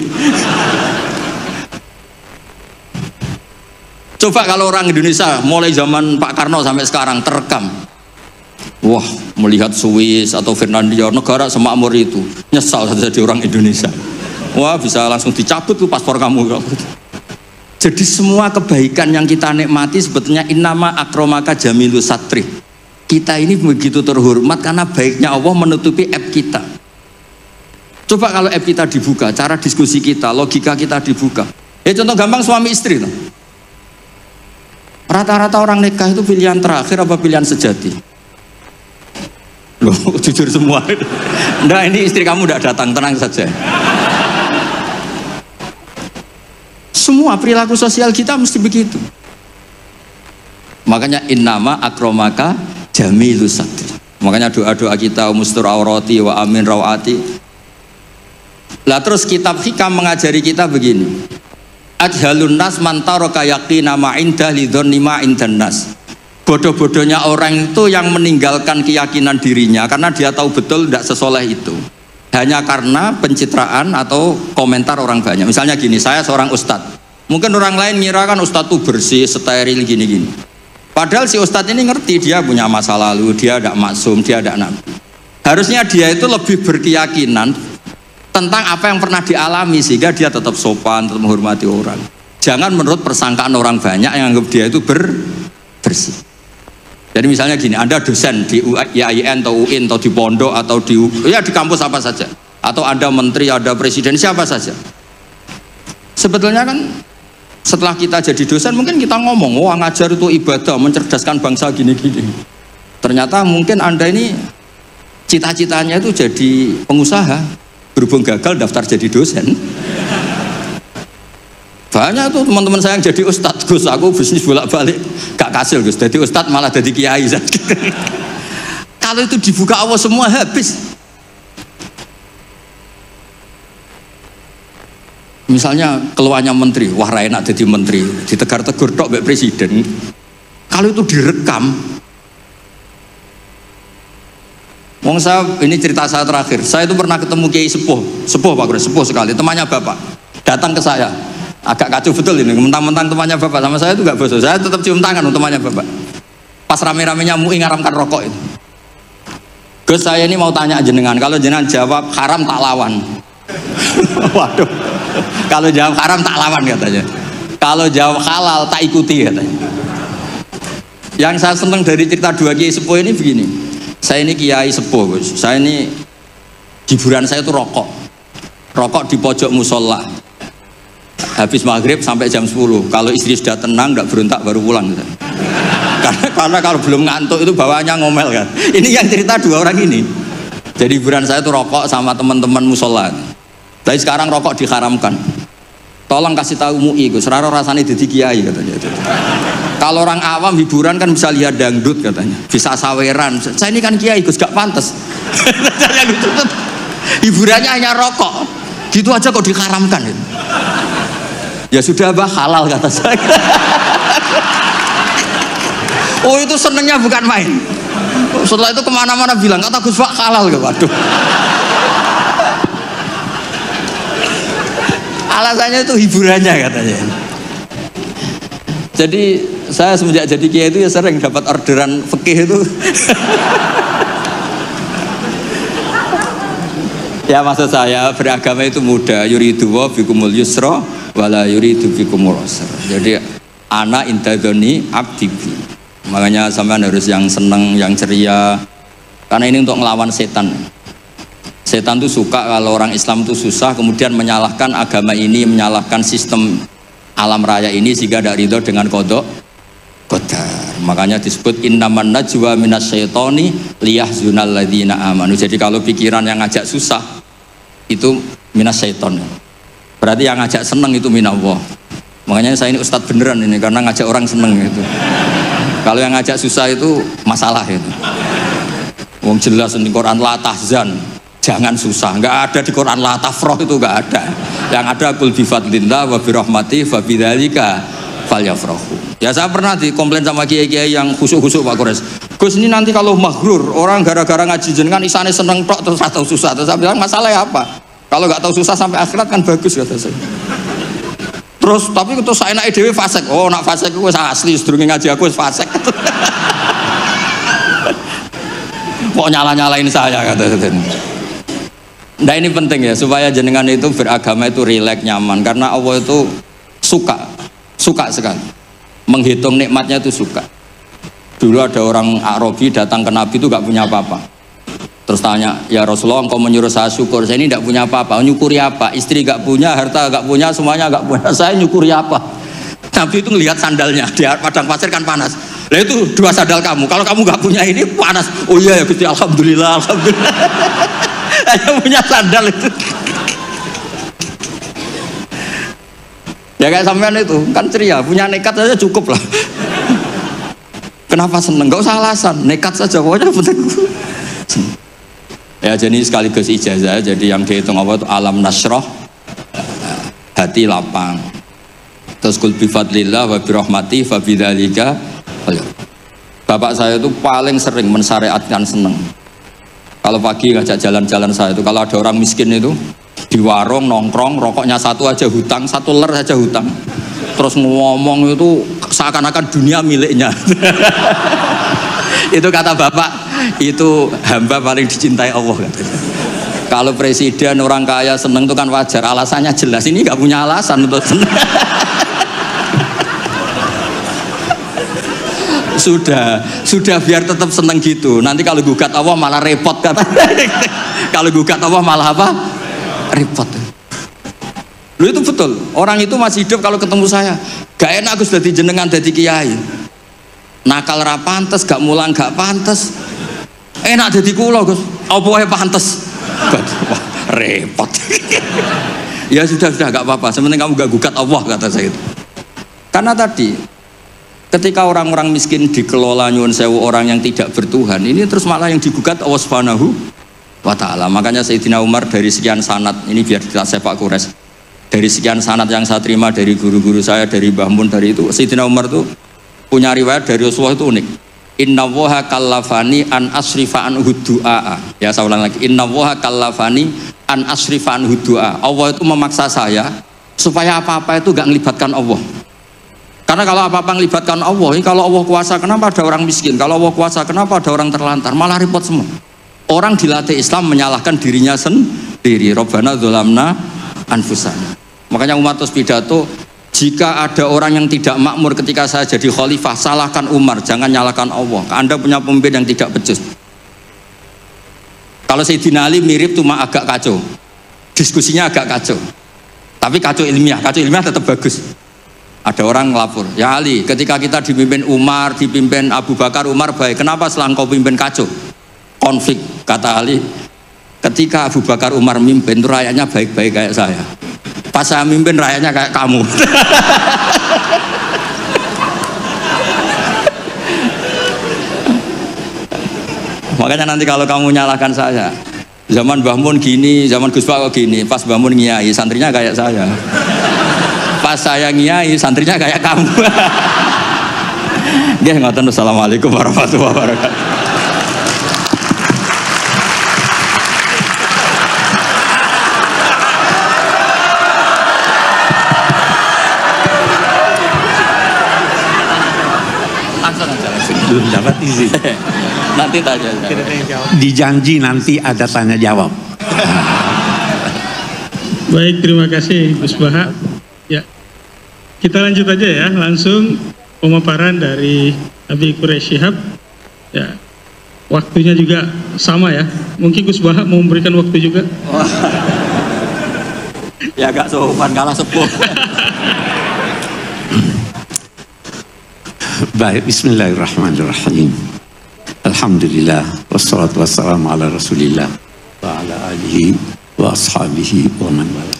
Coba kalau orang Indonesia mulai zaman Pak Karno sampai sekarang terekam, wah melihat Swiss atau Finlandia, negara semakmur itu, nyesal jadi orang Indonesia. Wah bisa langsung dicabut tuh paspor kamu. Jadi semua kebaikan yang kita nikmati sebetulnya innama akromaka jamilu satri. Kita ini begitu terhormat karena baiknya Allah menutupi aib kita. Coba kalau aib kita dibuka, cara diskusi kita, logika kita dibuka. Ya contoh gampang suami istri tuh. Rata-rata orang nikah itu pilihan terakhir apa pilihan sejati? Loh, jujur semua. Nah ini istri kamu udah datang, tenang saja. Semua perilaku sosial kita mesti begitu. Makanya innama akromaka jamilus satri. Makanya doa-doa kita mustur aurati wa amin rawati. Lah terus kitab Hikam mengajari kita begini. Ajhalun nas man taraka yaqina ma inda lidhonni ma indan nas. Bodoh-bodohnya orang itu yang meninggalkan keyakinan dirinya karena dia tahu betul tidak sesoleh itu, hanya karena pencitraan atau komentar orang banyak. Misalnya gini, saya seorang ustadz, mungkin orang lain ngira kan ustadz itu bersih, steril, gini-gini. Padahal si ustadz ini ngerti dia punya masa lalu, dia tidak maksum, dia tidak nabi. Harusnya dia itu lebih berkeyakinan tentang apa yang pernah dialami sehingga dia tetap sopan, tetap menghormati orang. Jangan menurut persangkaan orang banyak yang anggap dia itu bersih. Jadi misalnya gini, Anda dosen di IAIN atau UIN atau di pondok atau di kampus apa saja, atau Anda menteri, ada presiden, siapa saja. Sebetulnya kan setelah kita jadi dosen mungkin kita ngomong, wah ngajar itu ibadah, mencerdaskan bangsa gini-gini. Ternyata mungkin Anda ini cita-citanya itu jadi pengusaha, berhubung gagal daftar jadi dosen. Banyak tuh teman-teman saya yang jadi ustadz, Gus aku bisnis bolak-balik gak kasil Gus, jadi ustadz malah jadi kiai. Kalau itu dibuka Allah semua habis. Misalnya keluarnya menteri, wah enak jadi menteri, ditegar-tegur tok mbek presiden. Kalau itu direkam, wong saya, ini cerita saya terakhir, saya itu pernah ketemu Kiai sepuh Pak Kures, sepuh sekali, temannya Bapak, datang ke saya. Agak kacau betul ini, mentang-mentang temannya Bapak sama saya itu gak bosok, saya tetap cium tangan untuk temannya Bapak. Pas rame-ramenya MUI ngaramkan rokok itu. Gus saya ini mau tanya jenengan, kalau jenengan jawab haram tak lawan. Waduh, kalau jawab haram tak lawan katanya. Kalau jawab halal tak ikuti katanya. Yang saya senang dari cerita dua Kiai sepuh ini begini, saya ini Kiai sepuh Gus, saya ini hiburan saya itu rokok di pojok musola. Habis maghrib sampai jam 10. Kalau istri sudah tenang, nggak berontak baru pulang. Karena kalau belum ngantuk itu bawaannya ngomel kan. Ini yang cerita dua orang ini. Jadi hiburan saya itu rokok sama teman-teman musola. Tapi sekarang rokok diharamkan. Tolong kasih tahu MUI, Gus. Raro rasanya jadi kiai katanya. Kalau orang awam hiburan kan bisa lihat dangdut katanya, bisa saweran. Saya ini kan kiai Gus, gak pantas. Hiburannya hanya rokok. Gitu aja kok diharamkan. Ya sudah bah, halal kata saya. Oh itu senengnya bukan main. Setelah itu kemana-mana bilang kata Gus Pak halal. Waduh. Alasannya itu hiburannya katanya. Jadi saya semenjak jadi kiai itu ya sering dapat orderan fikih itu. Ya maksud saya beragama itu mudah, yuridu wa bikumul yusra wala yuridu bikumul usra. Jadi ana intadzoni abdibi. Makanya sampean harus yang seneng, yang ceria. Karena ini untuk melawan setan. Setan tuh suka kalau orang Islam tuh susah, kemudian menyalahkan agama ini, menyalahkan sistem alam raya ini sehingga tidak ridho dengan qada qadar. Makanya disebut innaman najwa minasyaitoni liyahzunal ladzina amanu. Jadi kalau pikiran yang ngajak susah itu minasyaiton. Berarti yang ngajak seneng itu minallah. Makanya saya ini ustadz beneran ini karena ngajak orang seneng gitu. Kalau yang ngajak susah itu masalah itu. Wong jelas di Quran la tahzan, jangan susah. Enggak ada di Quran la tafrah, itu enggak ada. Yang ada qul bi fadlillah wa bi rahmatihi fa bidzalika falyafrahu. Ya saya pernah dikomplain sama kiai-kiai yang khusuk-khusuk Pak Kores. Gus ini nanti kalau maghrur orang gara-gara ngaji jenengan isane seneng tok terus atau susah. Terus saya bilang masalah apa? Kalau nggak tahu susah sampai akhirat kan bagus kata saya. Terus tapi itu saya enak dhewe fasik. Oh nak fasik itu asli sedurunge ngaji aku wis fasik. Kok nyala-nyalain saya kata saya. Nah ini penting ya supaya jenengan itu beragama itu rileks nyaman karena Allah itu suka sekali menghitung nikmatnya itu suka. Dulu ada orang Arabi datang ke Nabi itu gak punya apa-apa. Terus tanya, ya Rasulullah engkau menyuruh saya syukur, saya ini gak punya apa-apa. Nyukuri apa? Istri gak punya, harta gak punya, semuanya gak punya. Saya nyukuri apa? Nabi itu ngelihat sandalnya di padang pasir kan panas. Lah itu 2 sandal kamu. Kalau kamu gak punya ini panas. Oh iya ya Gusti, alhamdulillah, alhamdulillah. Saya punya sandal itu. Ya kayak sampean itu kan ceria, punya nekat saja cukup lah. Kenapa seneng? Gak usah alasan, nekat saja pokoknya penting. Ya jadi sekaligus ijazah, jadi yang dihitung apa itu alam nasroh, hati lapang. Terus kul bi fadlillah wa bi rahmatihi fa bidzalika. Bapak saya itu paling sering mensyariatkan seneng. Kalau pagi ngajak jalan-jalan saya itu, kalau ada orang miskin itu di warung nongkrong, rokoknya satu aja hutang, satu ler aja hutang. Terus ngomong itu seakan-akan dunia miliknya. Itu kata bapak, itu hamba paling dicintai Allah katanya. Kalau presiden orang kaya seneng itu kan wajar, alasannya jelas. Ini nggak punya alasan untuk seneng. Sudah biar tetap seneng gitu. Nanti kalau gugat Allah malah repot kata. Kalau gugat Allah malah apa? Repot. Lu itu betul. Orang itu masih hidup kalau ketemu saya. Gak enak Gus dadi jenengan dadi kiai. Nakal ra pantes, gak mulang gak pantes. Enak dadi kula Gus. Apa wae pantes. Wah, repot. Ya sudah gak apa-apa. Sementing kamu gak gugat Allah kata saya itu. Karena tadi ketika orang-orang miskin dikelola nyuwun sewu orang yang tidak bertuhan, ini terus malah yang digugat Allah Subhanahu wa ta'ala. Makanya Sayyidina Umar dari sekian sanad, ini biar kita sepak kures, dari sekian sanad yang saya terima dari guru-guru saya, dari Mbah Mun, dari itu Sayyidina Umar itu punya riwayat dari Rasulullah itu unik. Innallaha kallafani an asrifa an hudu'a. Ya saya ulang lagi, innallaha kallafani an asrifa an hudu'a. Allah itu memaksa saya supaya apa-apa itu gak melibatkan Allah. Karena kalau apa-apa melibatkan Allah, ini kalau Allah kuasa kenapa ada orang miskin? Kalau Allah kuasa kenapa ada orang terlantar? Malah repot semua. Orang dilatih Islam menyalahkan dirinya sendiri. Rabbana dzolamna anfusana. Makanya Umar terus pidato, jika ada orang yang tidak makmur ketika saya jadi khalifah, salahkan Umar, jangan nyalahkan Allah. Anda punya pemimpin yang tidak becus. Kalau Sayyidina Ali mirip cuma agak kacau, diskusinya agak kacau, tapi kacau ilmiah tetap bagus. Ada orang ngelapor, ya Ali, ketika kita dipimpin Umar, dipimpin Abu Bakar, Umar baik, kenapa setelah engkau pimpin kacau? Konflik, kata Ali, ketika Abu Bakar, Umar mimpin, itu rakyatnya baik-baik kayak saya. Pas saya mimpin, rakyatnya kayak kamu. Makanya nanti kalau kamu nyalahkan saya, zaman Mbah Mun gini, zaman Gus Pak gini, pas Mbah Mun ngiai, santrinya kayak saya. Pas saya ngiai, santrinya kayak kamu. Nggih, ngoten. Assalamualaikum warahmatullahi wabarakatuh. Belum dapat izin. Nanti tanya. Dijanji nanti ada tanya jawab. Baik, terima kasih Gus Baha. Ya, kita lanjut aja ya, langsung pemaparan dari Habib Quraish Shihab. Ya, waktunya juga sama ya. Mungkin Gus Baha mau memberikan waktu juga. Ya agak sopan kalah sepuh. Baik, bismillahirrahmanirrahim. Alhamdulillah, wassalatu wassalamu ala rasulillah wa ala alihi wa ashabihi wa man wala.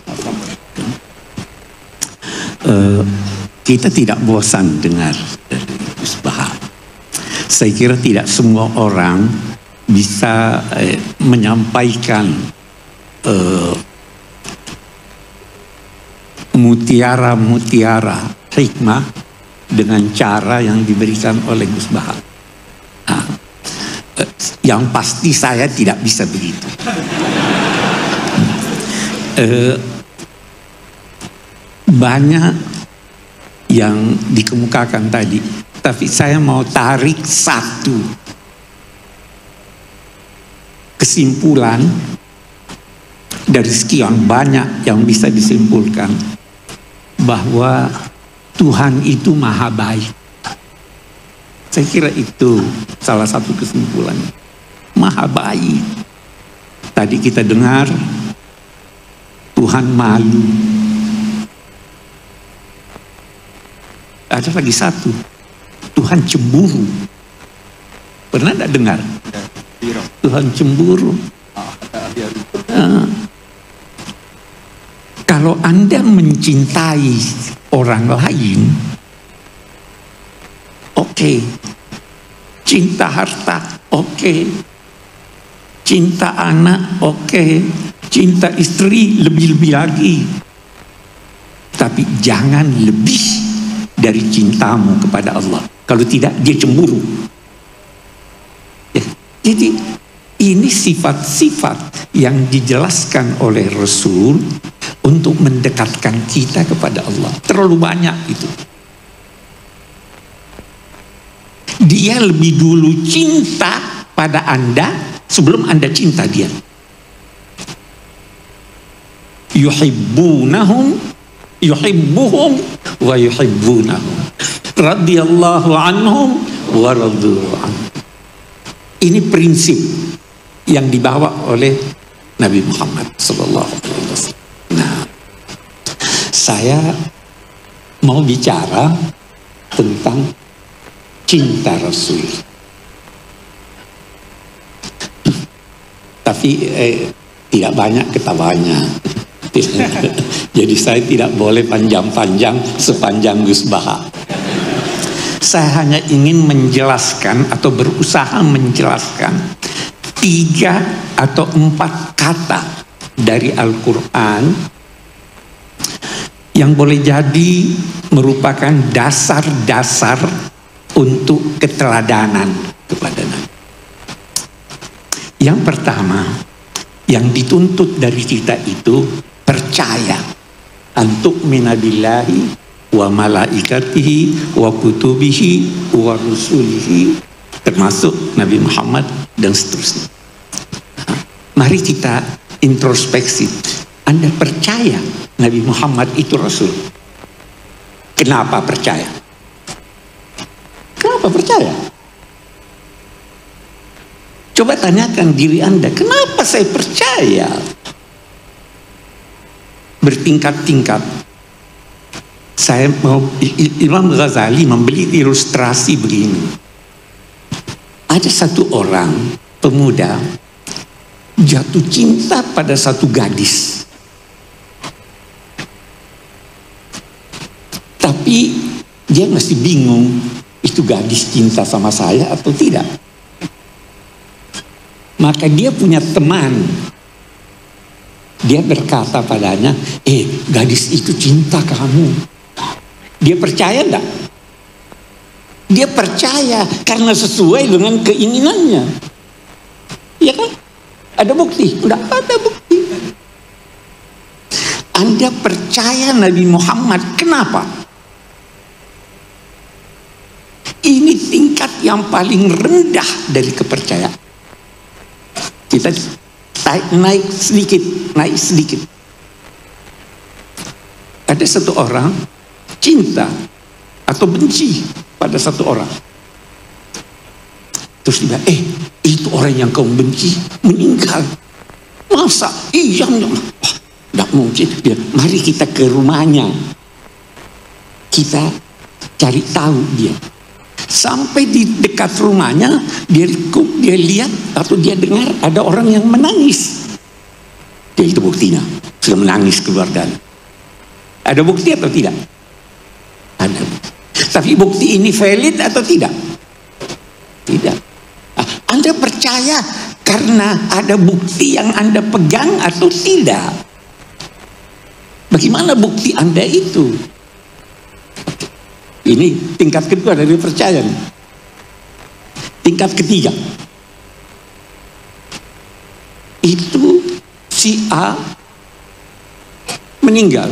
Kita tidak bosan dengar dari Gus Baha. Saya kira tidak semua orang bisa menyampaikan mutiara-mutiara hikmah dengan cara yang diberikan oleh Gus Baha. Yang pasti saya tidak bisa begitu. Banyak yang dikemukakan tadi, tapi saya mau tarik satu kesimpulan dari sekian banyak yang bisa disimpulkan, bahwa Tuhan itu maha baik. Saya kira itu salah satu kesimpulannya, maha baik. Tadi kita dengar Tuhan malu. Ada lagi satu, Tuhan cemburu. Pernah tidak dengar? Tuhan cemburu. Kalau Anda mencintai orang lain, oke. Cinta harta, oke. Cinta anak, oke. Cinta istri, lebih-lebih lagi. Tapi jangan lebih dari cintamu kepada Allah. Kalau tidak, dia cemburu. Jadi ini sifat-sifat yang dijelaskan oleh Rasul untuk mendekatkan kita kepada Allah. Terlalu banyak itu. Dia lebih dulu cinta pada Anda sebelum Anda cinta dia. Yuhibbuhum wa yuhibbunahum. Radhiyallahu anhum wa radu anhum. Ini prinsip yang dibawa oleh Nabi Muhammad SAW. Nah, saya mau bicara tentang cinta Rasul. Tapi tidak banyak ketawanya. Jadi saya tidak boleh panjang-panjang sepanjang Gus Baha. Saya hanya ingin menjelaskan atau berusaha menjelaskan 3 atau 4 kata dari Al-Quran yang boleh jadi merupakan dasar-dasar untuk keteladanan kepada Nabi. Yang pertama, yang dituntut dari kita itu percaya antuk minabillahi wa malaikatihi wa kutubihi wa rusulihi, termasuk Nabi Muhammad dan seterusnya. Mari kita introspeksi. Anda percaya Nabi Muhammad itu Rasul? Kenapa percaya? Kenapa percaya? Coba tanyakan diri Anda, kenapa saya percaya? Bertingkat-tingkat. Saya mau, Imam Ghazali membeli ilustrasi begini. Ada satu orang pemuda jatuh cinta pada satu gadis. Tapi dia masih bingung, itu gadis cinta sama saya atau tidak. Maka dia punya teman. Dia berkata padanya, gadis itu cinta kamu. Dia percaya enggak? Dia percaya karena sesuai dengan keinginannya. Ya kan? Ada bukti? Enggak ada bukti. Anda percaya Nabi Muhammad, kenapa? Ini tingkat yang paling rendah dari kepercayaan. Kita naik sedikit. Ada satu orang cinta atau benci pada satu orang. Terus dia, itu orang yang kau benci meninggal. Masa? Iya, tidak mungkin. Dia, mari kita ke rumahnya. Kita cari tahu dia. Sampai di dekat rumahnya, dia lihat atau dia dengar ada orang yang menangis. Dia itu buktinya, sudah menangis keluarga. Ada bukti atau tidak? Ada. Tapi bukti ini valid atau tidak? Tidak. Anda percaya karena ada bukti yang Anda pegang atau tidak? Bagaimana bukti Anda itu? Ini tingkat kedua dari percaya. Tingkat ketiga. Itu si A meninggal.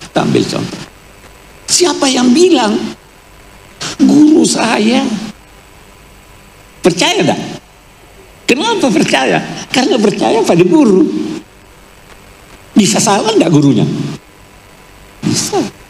Kita ambil contoh. Siapa yang bilang? Guru saya. Percaya tak? Kenapa percaya? Karena percaya pada guru. Bisa salah enggak gurunya? Bisa.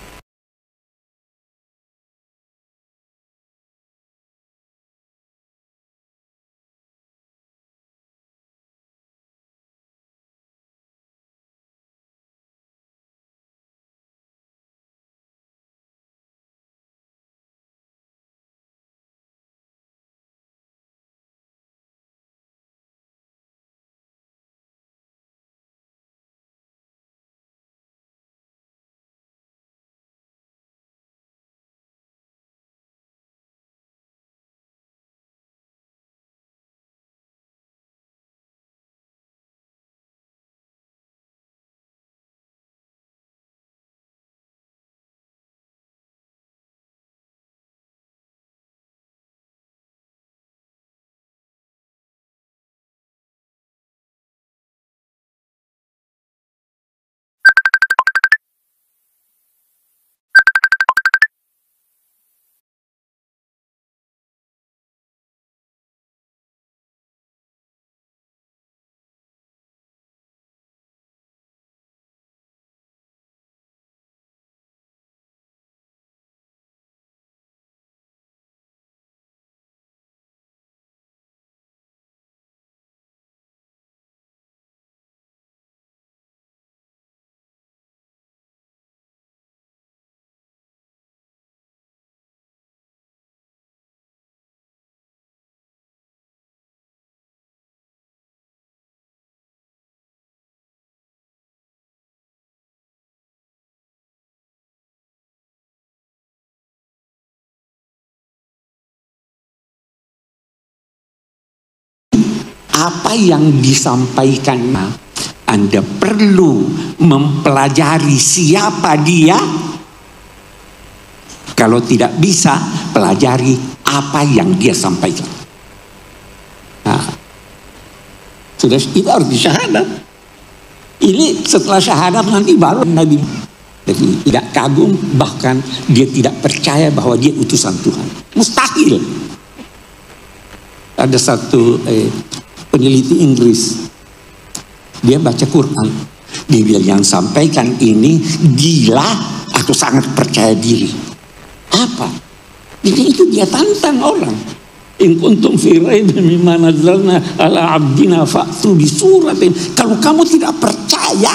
apa yang disampaikan. Anda perlu mempelajari siapa dia. Kalau tidak bisa, pelajari apa yang dia sampaikan. Nah, sudah, itu harus syahadat. Ini setelah syahadat nanti baru Nabi. Jadi tidak kagum, bahkan dia tidak percaya bahwa dia utusan Tuhan. Mustahil. Ada satu peneliti Inggris, dia baca Quran, dia bilang yang sampaikan ini gila atau sangat percaya diri. Apa? Jadi itu dia tantang orang. In kuntum fi raibin mimma nazzalna ala abdina fa'tu bi suratin. Kalau kamu tidak percaya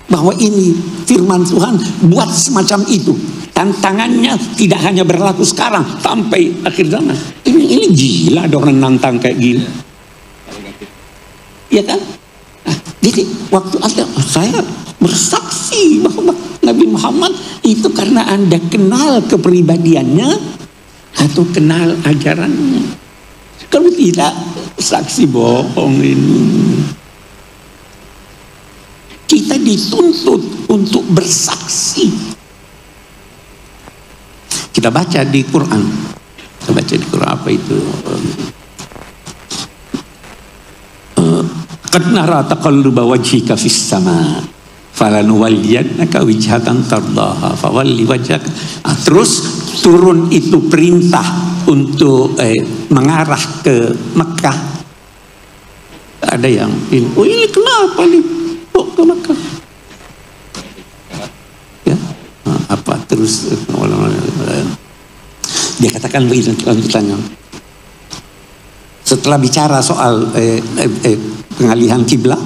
bahwa ini firman Tuhan, buat semacam itu. Tantangannya tidak hanya berlaku sekarang, sampai akhir zaman. Ini gila ada orang nantang kayak gini. Ya kan? Nah, jadi waktu saya bersaksi bahwa Nabi Muhammad itu karena Anda kenal kepribadiannya atau kenal ajarannya. Kalau tidak, saksi bohong ini. Kita dituntut untuk bersaksi. Kita baca di Quran. Kita baca di Quran apa itu? Qad nara taqalluba wajhika fis sama falanuwalliyannaka wijhatan tardaha fawalli wajhaka. Terus turun itu perintah untuk mengarah ke Mekah. Ada yang oh ini kenapa nih kok ke Mekah? Ya, apa terus dia katakan begini lanjutannya. Setelah bicara soal pengalihan kiblat,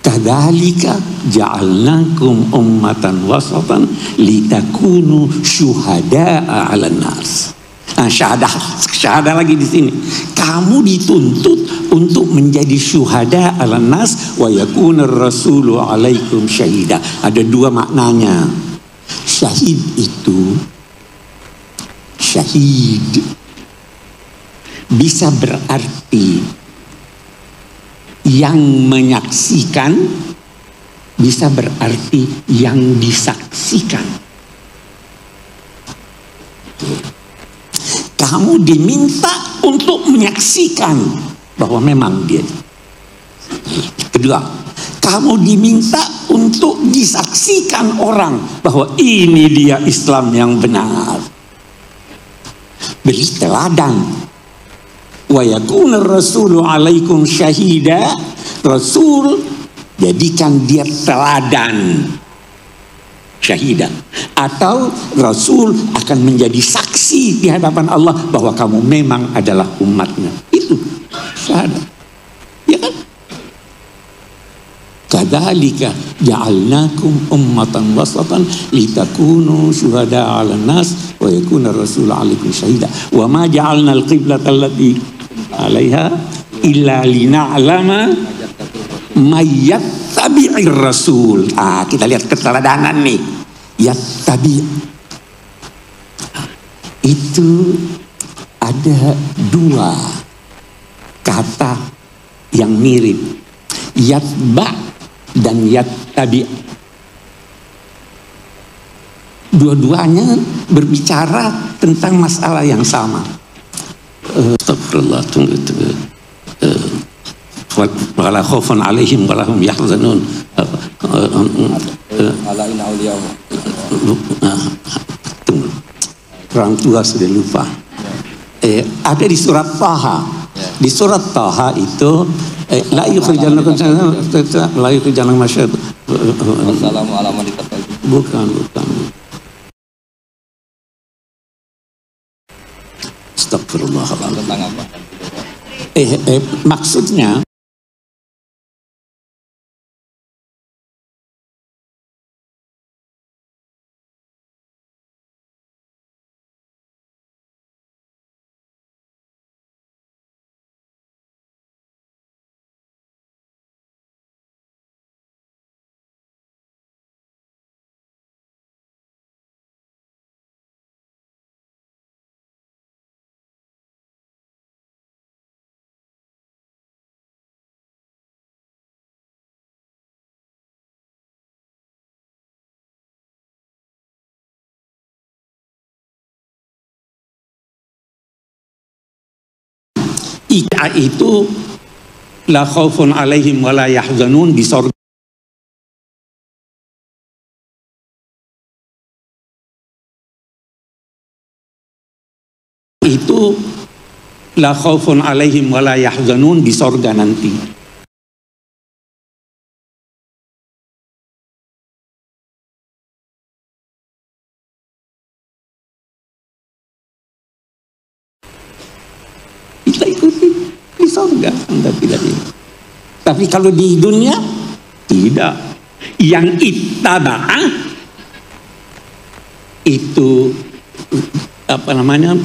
kadzalika ja'alnakum ummatan wasatan litakunu syuhada'a 'alan nas. Nah, syahadah lagi di sini. Kamu dituntut untuk menjadi syuhada 'alan nas wa yakuna rasulu 'alaikum syahida. Ada dua maknanya. Syahid itu bisa berarti yang menyaksikan, bisa berarti yang disaksikan. Kamu diminta untuk menyaksikan bahwa memang dia. Kedua, kamu diminta untuk disaksikan orang bahwa ini dia Islam yang benar. Beri teladan. Wa yakuna rasulu alaikum syahida. Rasul jadikan dia teladan, syahida. Atau Rasul akan menjadi saksi di hadapan Allah bahwa kamu memang adalah umatnya. Itu syahadat. Ya kan? Kadzalika ja'alnakum ummatan wasatan litakunu syuhada 'alan nas wa yakuna rasul 'alaikum syahida. Wa ma ja'alna al-qiblata allati 'alaiha illa lina'lama may yattabi'ir rasul. Kita lihat keteladanan nih. Yattabi'. Itu ada dua kata yang mirip. Yatba' dan yattabi'. Dua-duanya berbicara tentang masalah yang sama. Astagfirullah, tunggu. Wala khaufun 'alaihim wala hum yahzanun. Tunggu. Orang tua sudah lupa. Ada di surat Taha. Di surat Taha itu la yukhrijannakum la yukhrijannakum masyad. Wassalamu ala man ittaqal. Bukan. Astagfirullahaladzim. Tentang apa? Maksudnya Ika itu la khaufun alaihim wa la yahzanun di sorga. Itu la khaufun alaihim wa la yahzanun di sorga nanti. Kita ikuti di sorga, Anda tidak ini. Tapi kalau di dunia tidak. Yang ittaba'ah itu apa namanya?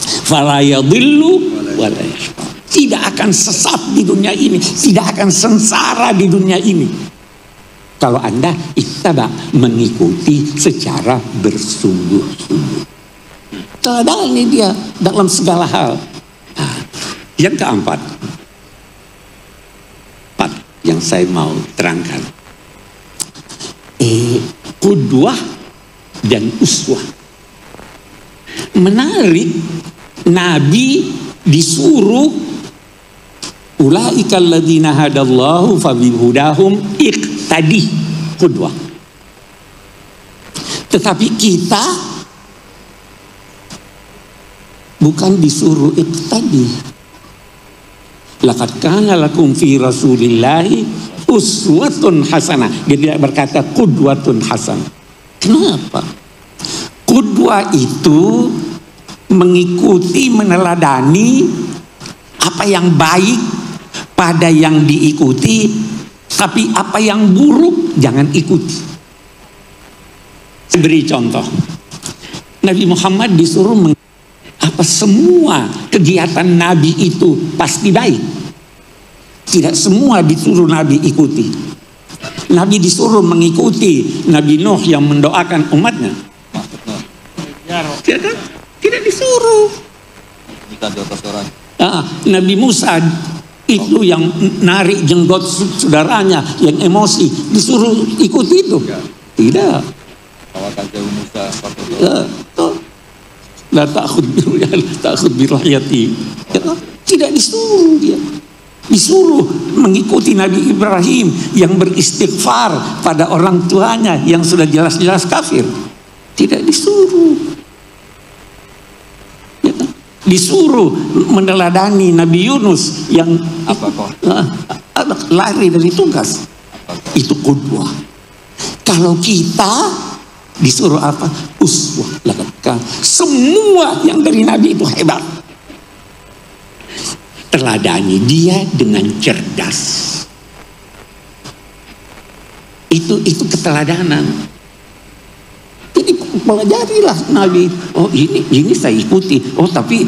Fala yadhillu wala yashqa. Tidak akan sesat di dunia ini, tidak akan sengsara di dunia ini. Kalau Anda ittaba, mengikuti secara bersungguh-sungguh. Teladani dia dalam segala hal. Nah, yang keempat, yang saya mau terangkan, qudwah dan uswah. Menarik, Nabi disuruh ulaika alladzina hadallahu fabihudahum iqtadi, qudwah. Tetapi kita bukan disuruh iqtadi. Laqad kana lakum fi rasulillahi uswatun hasanah. Dia tidak berkata qudwatun hasanah. Kenapa? Qudwah itu mengikuti, meneladani apa yang baik pada yang diikuti, tapi apa yang buruk jangan ikuti. Saya beri contoh. Nabi Muhammad disuruh apa semua kegiatan Nabi itu pasti baik. Tidak semua disuruh Nabi ikuti. Nabi disuruh mengikuti Nabi Nuh yang mendoakan umatnya. Tidak disuruh. Nabi Musa itu yang narik jenggot saudaranya yang emosi, disuruh ikuti itu? Tidak. La ta'khud birahiyati. Tidak disuruh dia. Disuruh mengikuti Nabi Ibrahim yang beristighfar pada orang tuanya yang sudah jelas-jelas kafir. Tidak disuruh. Ya, disuruh meneladani Nabi Yunus yang lari dari tugas. Itu qudwah. Kalau kita disuruh apa? Uswah. Semua yang dari Nabi itu hebat. Teladani dia dengan cerdas. Itu keteladanan. Jadi pelajarilah Nabi. Oh ini saya ikuti. Oh tapi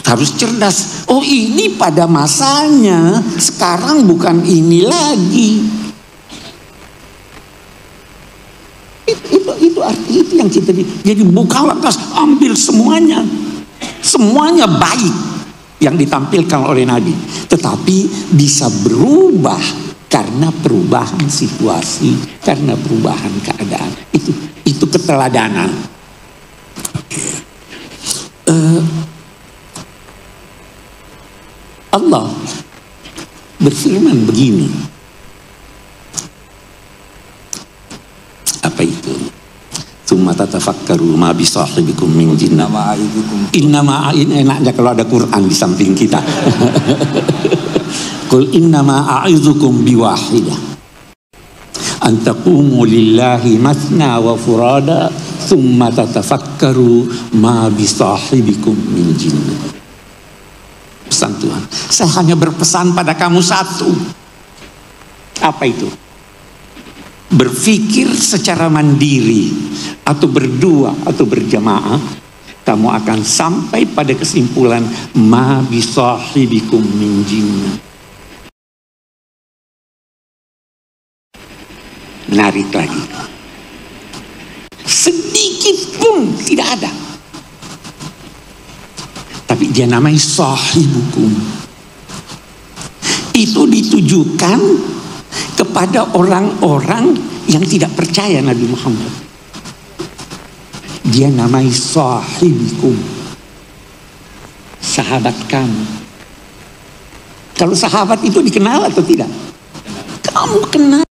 harus cerdas. Oh ini pada masanya. Sekarang bukan ini lagi. Itu arti itu yang kita jadi bukan lantas ambil semuanya baik yang ditampilkan oleh Nabi, tetapi bisa berubah karena perubahan situasi, karena perubahan keadaan. Itu keteladanan. Allah berfirman begini. Apa itu? Tsumma tatafakkaru ma bi sahibikum min jinnah. Innama enaknya kalau ada Quran di samping kita. Qul innama a'idzukum biwahidah. An taqumu lillahi mathna wa furada tsumma tatafakkaru ma bi sahibikum min jinnah. Pesan Tuhan, saya hanya berpesan pada kamu satu. Apa itu? Berpikir secara mandiri atau berdua atau berjamaah, kamu akan sampai pada kesimpulan ma bisahibikum min jinnah. Menarik lagi, sedikit pun tidak ada, tapi dia namanya sahibukum. Itu ditujukan kepada orang-orang yang tidak percaya Nabi Muhammad. Dia namanya sahibikum. sahabat kamu. Kalau sahabat itu dikenal atau tidak? Kamu kenal.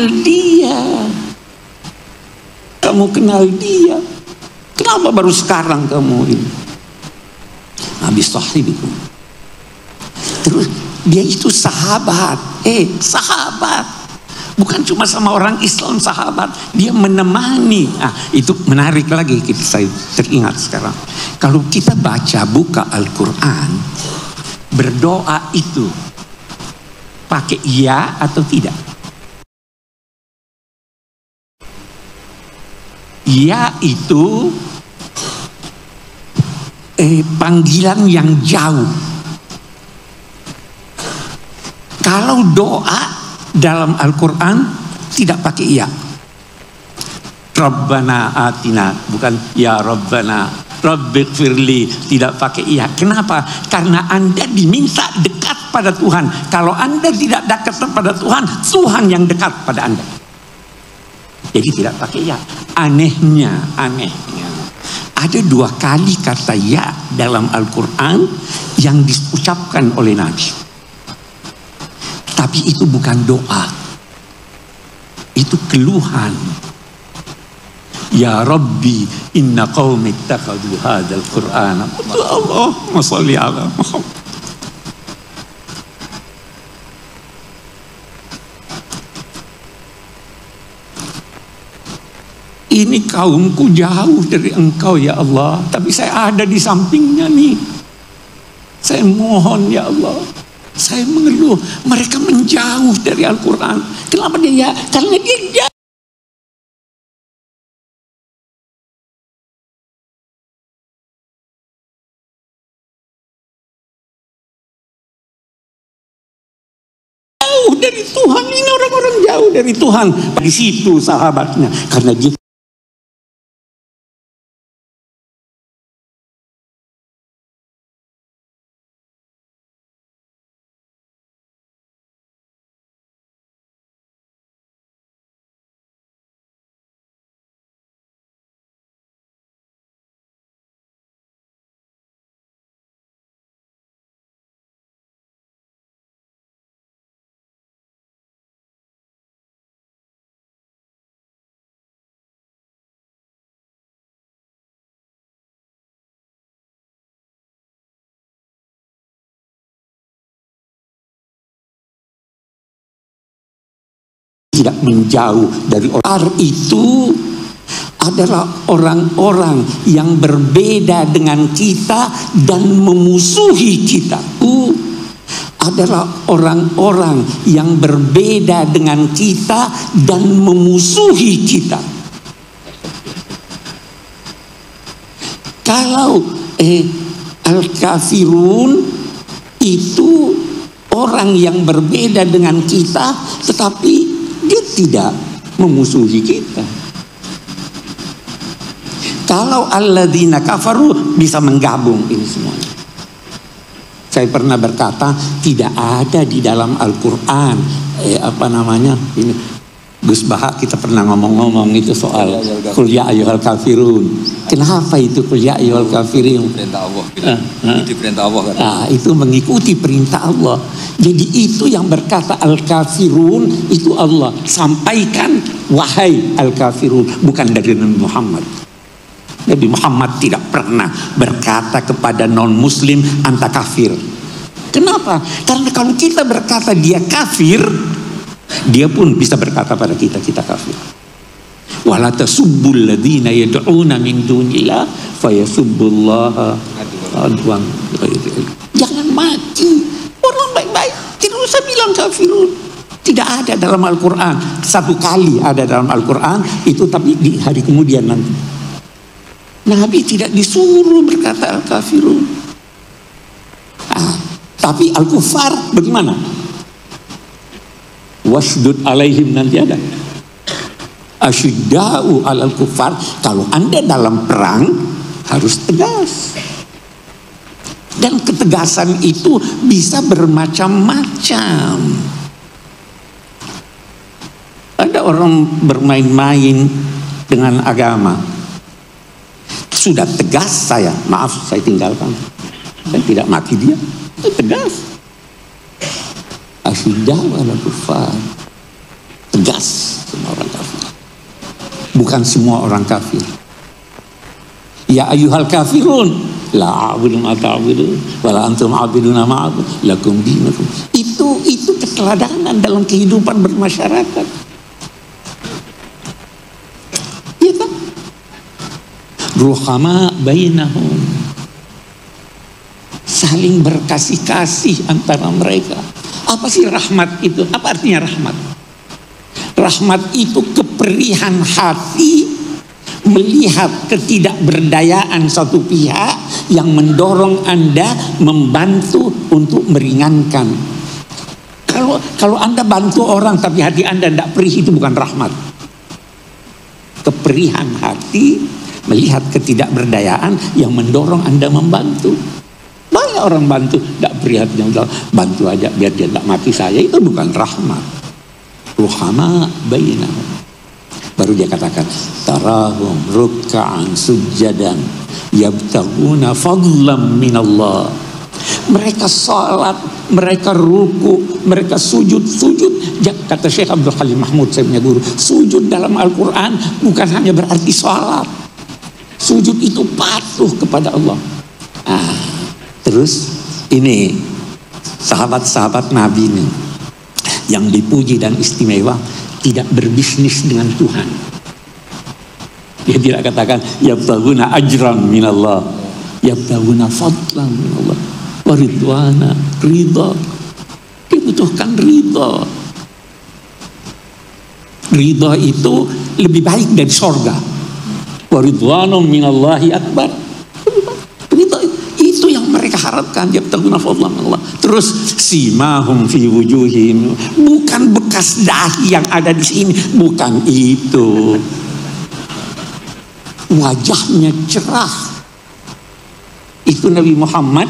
Dia, kamu kenal dia. Kenapa baru sekarang kamu ini? Habis sahibikum. Terus dia itu sahabat, sahabat. Bukan cuma sama orang Islam sahabat, dia menemani. Itu menarik lagi, saya teringat sekarang. Kalau kita buka Al-Quran, berdoa itu pakai ya atau tidak? Ya itu panggilan yang jauh. Kalau doa dalam Al-Quran tidak pakai ya. Rabbana atina, bukan ya Rabbana, Rabbighfirli, tidak pakai ya. Kenapa? Karena Anda diminta dekat pada Tuhan. Kalau Anda tidak dekat pada Tuhan, Tuhan yang dekat pada Anda. Jadi tidak pakai ya. Anehnya ada 2 kali kata ya dalam Al-Quran yang diucapkan oleh Nabi. Tapi itu bukan doa, itu keluhan. Ya Rabbi, inna qaumi ittakhadhu hadzal Qur'ana. Allahumma shalli ala Muhammad. Ini kaumku jauh dari engkau ya Allah, tapi saya ada di sampingnya nih. Saya mohon ya Allah, saya mengeluh, mereka menjauh dari Al-Quran. Kenapa dia? Karena dia jauh dari Tuhan. Ini orang-orang jauh dari Tuhan. Di situ sahabatnya, karena dia tidak menjauh dari orang itu adalah orang-orang yang berbeda dengan kita dan memusuhi kita. Adalah orang-orang yang berbeda dengan kita dan memusuhi kita. Kalau al-kafirun itu orang yang berbeda dengan kita, tetapi dia tidak memusuhi kita. Kalau alladzina kafaru bisa menggabung ini semuanya. Saya pernah berkata tidak ada di dalam Al-Quran ini Gus Baha kita pernah ngomong-ngomong itu soal qul ya ayyuhal kafirun. Kenapa itu qul ya ayyuhal kafirun? Perintah Allah. Itu perintah Allah kan. Itu mengikuti perintah Allah. Jadi itu yang berkata al-kafirun itu Allah. Sampaikan wahai al-kafirun, bukan dari Nabi Muhammad. Nabi Muhammad tidak pernah berkata kepada non-muslim anta kafir. Kenapa? Karena kalau kita berkata dia kafir, dia pun bisa berkata pada kita kafir. Wala tasubbul ladzina yad'una min dunillah fayasubbullaha adwan. Jangan mati. Orang baik-baik tidak usah bilang kafirun. Tidak ada dalam Al-Quran. 1 kali ada dalam Al-Quran itu, tapi di hari kemudian nanti. Nabi tidak disuruh berkata al-kafirun. Tapi al-kufar bagaimana? Wasdud alaihim nanti ada. Asyidda'u alal kufar. Kalau Anda dalam perang harus tegas. Dan ketegasan itu bisa bermacam-macam. Ada orang bermain-main dengan agama. Sudah tegas saya, maaf saya tinggalkan. Saya tidak maki dia, itu tegas. Asyidah ala kufar. Tegas semua orang kafir. Bukan semua orang kafir. Ya ayyuhal kafirun, la a'budu ma ta'budun, wala antum a'buduna ma a'budu, lakum dinukum. Itu keteladanan dalam kehidupan bermasyarakat. Iya kan? Ruhama bainahum. Saling berkasih-kasih antara mereka. Apa sih rahmat itu? Apa artinya rahmat? Rahmat itu keperihan hati melihat ketidakberdayaan satu pihak yang mendorong Anda membantu untuk meringankan. Kalau Anda bantu orang tapi hati Anda tidak perih, itu bukan rahmat. Keperihan hati melihat ketidakberdayaan yang mendorong Anda membantu. Banyak orang bantu tidak perih hatinya, bantu aja biar dia tidak mati saya, itu bukan rahmat. Ruhama bainahum. Baru dia katakan tarahum ruk'an sujadan yabtaguna fadlam minallah. Mereka salat, mereka ruku, mereka sujud. Kata Syekh Abdul Halim Mahmud, saya punya guru, sujud dalam Al-Quran bukan hanya berarti salat. Sujud itu patuh kepada Allah. Terus ini sahabat-sahabat Nabi ini yang dipuji dan istimewa tidak berbisnis dengan Tuhan. Dia tidak katakan yabtaguna ajran minallah, yabtaguna fadlan minallah, waridwana, ridha. Dia butuhkan ridha. Ridha itu lebih baik dari sorga. Waridwanum minallahi akbar. Ridha itu yang mereka harapkan, yabtaguna fadlan minallah. Terus simahum fi wujuhim, bukan bekas dahi yang ada di sini, bukan itu. Wajahnya cerah. Itu Nabi Muhammad.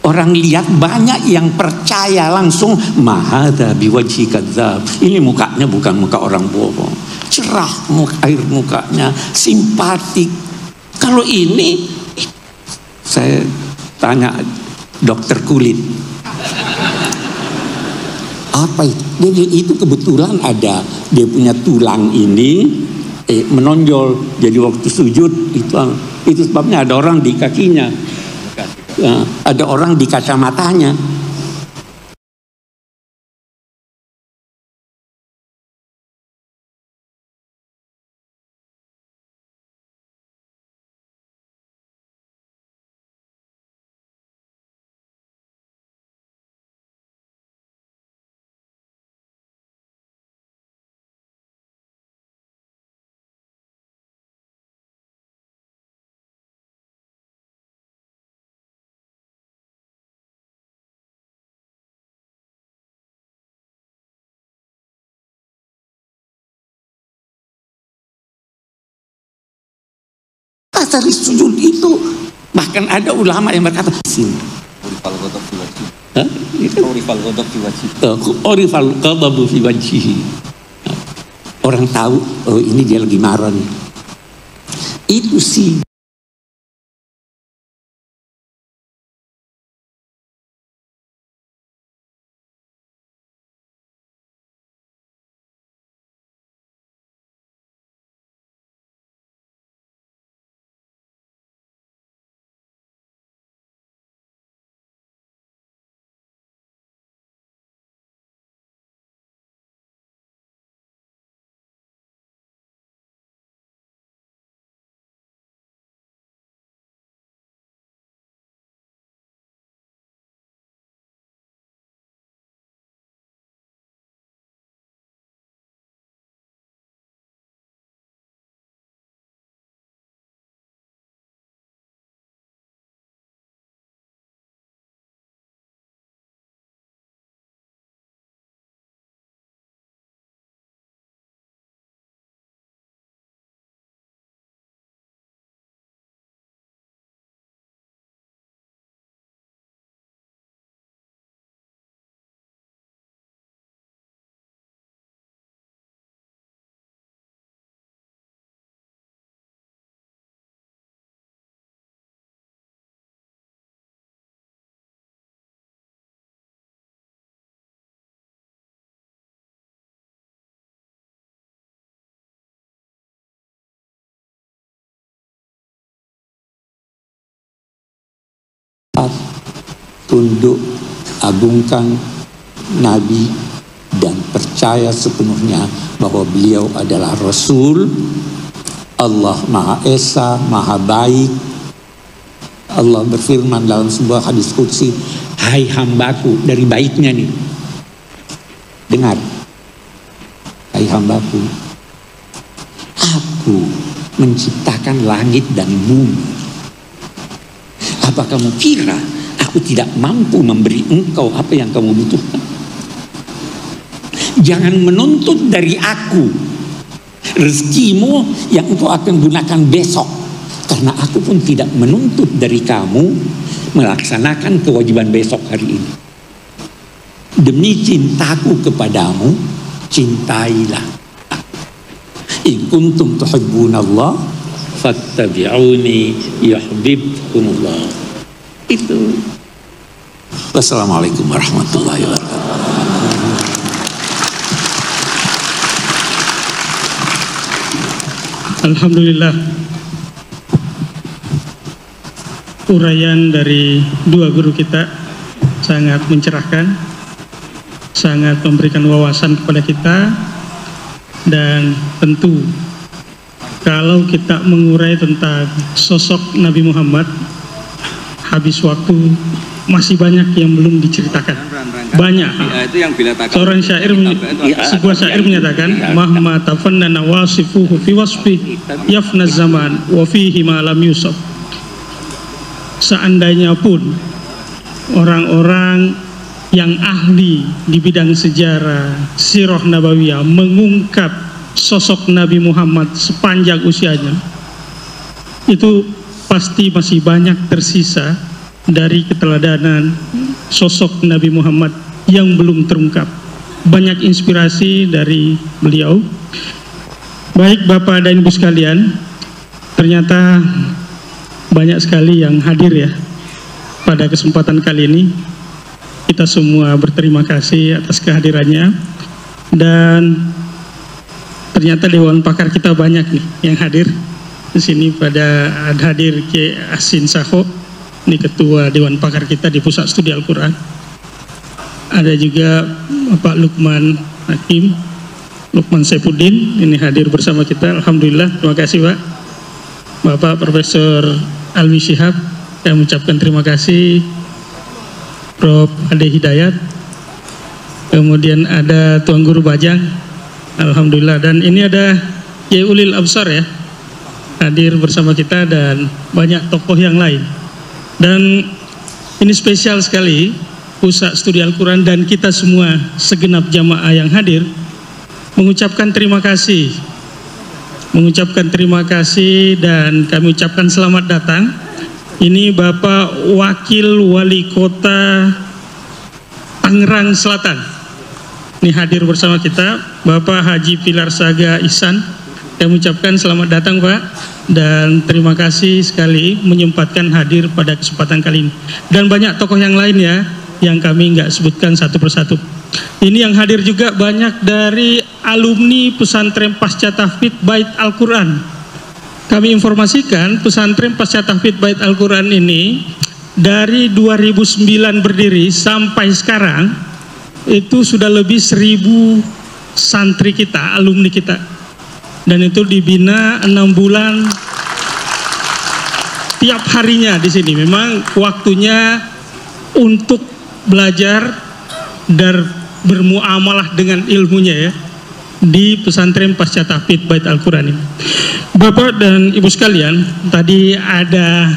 Orang lihat banyak yang percaya langsung, mahadha biwajhi kadzab. Ini mukanya bukan muka orang bohong. Cerah air mukanya, simpatik. Kalau ini, saya tanya dokter kulit, apa itu? Itu kebetulan ada, dia punya tulang ini menonjol, jadi waktu sujud itu sebabnya ada orang di kakinya, ada orang di kacamatanya. Dari sujud itu bahkan ada ulama yang berkata orang tahu, oh ini dia lagi marah nih. Itu sih tunduk, agungkan Nabi, dan percaya sepenuhnya bahwa beliau adalah Rasul. Allah Maha Esa, Maha Baik. Allah berfirman dalam sebuah hadis qudsi, hai hambaku, dari baiknya nih, dengar, hai hambaku, aku menciptakan langit dan bumi. Apa kamu kira aku tidak mampu memberi engkau apa yang kamu butuhkan? Jangan menuntut dari aku rezekimu yang engkau akan gunakan besok, karena aku pun tidak menuntut dari kamu melaksanakan kewajiban besok hari ini. Demi cintaku kepadamu, cintailah aku. In kuntum tuhibbunallah fattabi'uni yuhibbukumullah. Itu. Wassalamualaikum warahmatullahi wabarakatuh. Alhamdulillah, uraian dari dua guru kita sangat mencerahkan, sangat memberikan wawasan kepada kita. Dan tentu kalau kita mengurai tentang sosok Nabi Muhammad, habis waktu, masih banyak yang belum diceritakan. Banyak. Seorang syair, sebuah syair menyatakan, mahma tafannana wasifuhu fi wasfi yafna zaman wa fihi ma lam yusaf. Seandainya pun orang-orang yang ahli di bidang sejarah, sirah nabawiyah mengungkap sosok Nabi Muhammad sepanjang usianya, itu pasti masih banyak tersisa dari keteladanan sosok Nabi Muhammad yang belum terungkap. Banyak inspirasi dari beliau. Baik Bapak dan Ibu sekalian, ternyata banyak sekali yang hadir ya pada kesempatan kali ini. Kita semua berterima kasih atas kehadirannya, dan ternyata Dewan Pakar kita banyak nih yang hadir di sini. Pada hadir Ki Asin Saho, ini Ketua Dewan Pakar kita di Pusat Studi Al-Quran. Ada juga Bapak Lukman Hakim, Lukman Saifuddin, ini hadir bersama kita. Alhamdulillah, terima kasih Pak. Bapak Profesor Alwi Shihab, saya mengucapkan terima kasih. Prof. Ade Hidayat, kemudian ada Tuan Guru Bajang, alhamdulillah. Dan ini ada Kiai Ulil Absar ya, hadir bersama kita, dan banyak tokoh yang lain. Dan ini spesial sekali, Pusat Studi Al-Quran dan kita semua segenap jamaah yang hadir mengucapkan terima kasih. Dan kami ucapkan selamat datang. Ini Bapak Wakil Wali Kota Tangerang Selatan, ini hadir bersama kita, Bapak Haji Pilar Saga Ihsan. Saya mengucapkan selamat datang Pak, dan terima kasih sekali menyempatkan hadir pada kesempatan kali ini. Dan banyak tokoh yang lain ya, yang kami nggak sebutkan satu persatu. Ini yang hadir juga banyak dari alumni pesantren Pasca Tahfidz Bait Al-Quran. Kami informasikan pesantren Pasca Tahfidz Bait Al-Quran ini dari 2009 berdiri sampai sekarang itu sudah lebih 1000 santri kita, alumni kita. Dan itu dibina 6 bulan tiap harinya di sini. Memang waktunya untuk belajar dan bermuamalah dengan ilmunya ya, di pesantren Pasca Tahfidz Bait Al-Quran ini. Bapak dan Ibu sekalian, tadi ada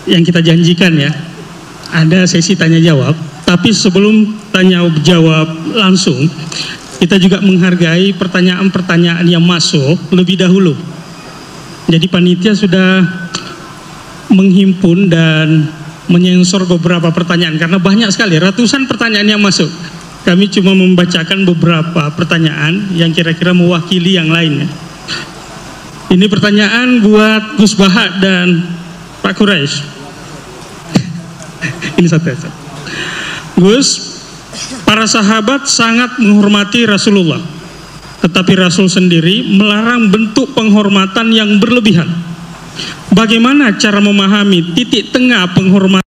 yang kita janjikan ya, ada sesi tanya jawab. Tapi sebelum tanya jawab langsung, kita juga menghargai pertanyaan-pertanyaan yang masuk lebih dahulu. Jadi panitia sudah menghimpun dan menyensor beberapa pertanyaan, karena banyak sekali, ratusan pertanyaan yang masuk. Kami cuma membacakan beberapa pertanyaan yang kira-kira mewakili yang lainnya. Ini pertanyaan buat Gus Baha dan Pak Quraisy. Ini satu. Gus, para sahabat sangat menghormati Rasulullah, tetapi Rasul sendiri melarang bentuk penghormatan yang berlebihan. Bagaimana cara memahami titik tengah penghormatan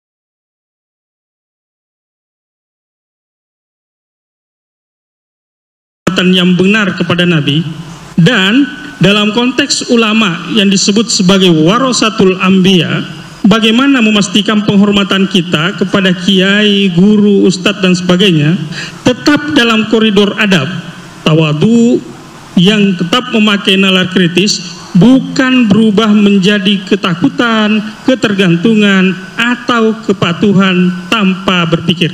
yang benar kepada Nabi, dan dalam konteks ulama yang disebut sebagai warasatul anbiya, bagaimana memastikan penghormatan kita kepada kiai, guru, ustadz dan sebagainya tetap dalam koridor adab, tawadu, yang tetap memakai nalar kritis, bukan berubah menjadi ketakutan, ketergantungan, atau kepatuhan tanpa berpikir.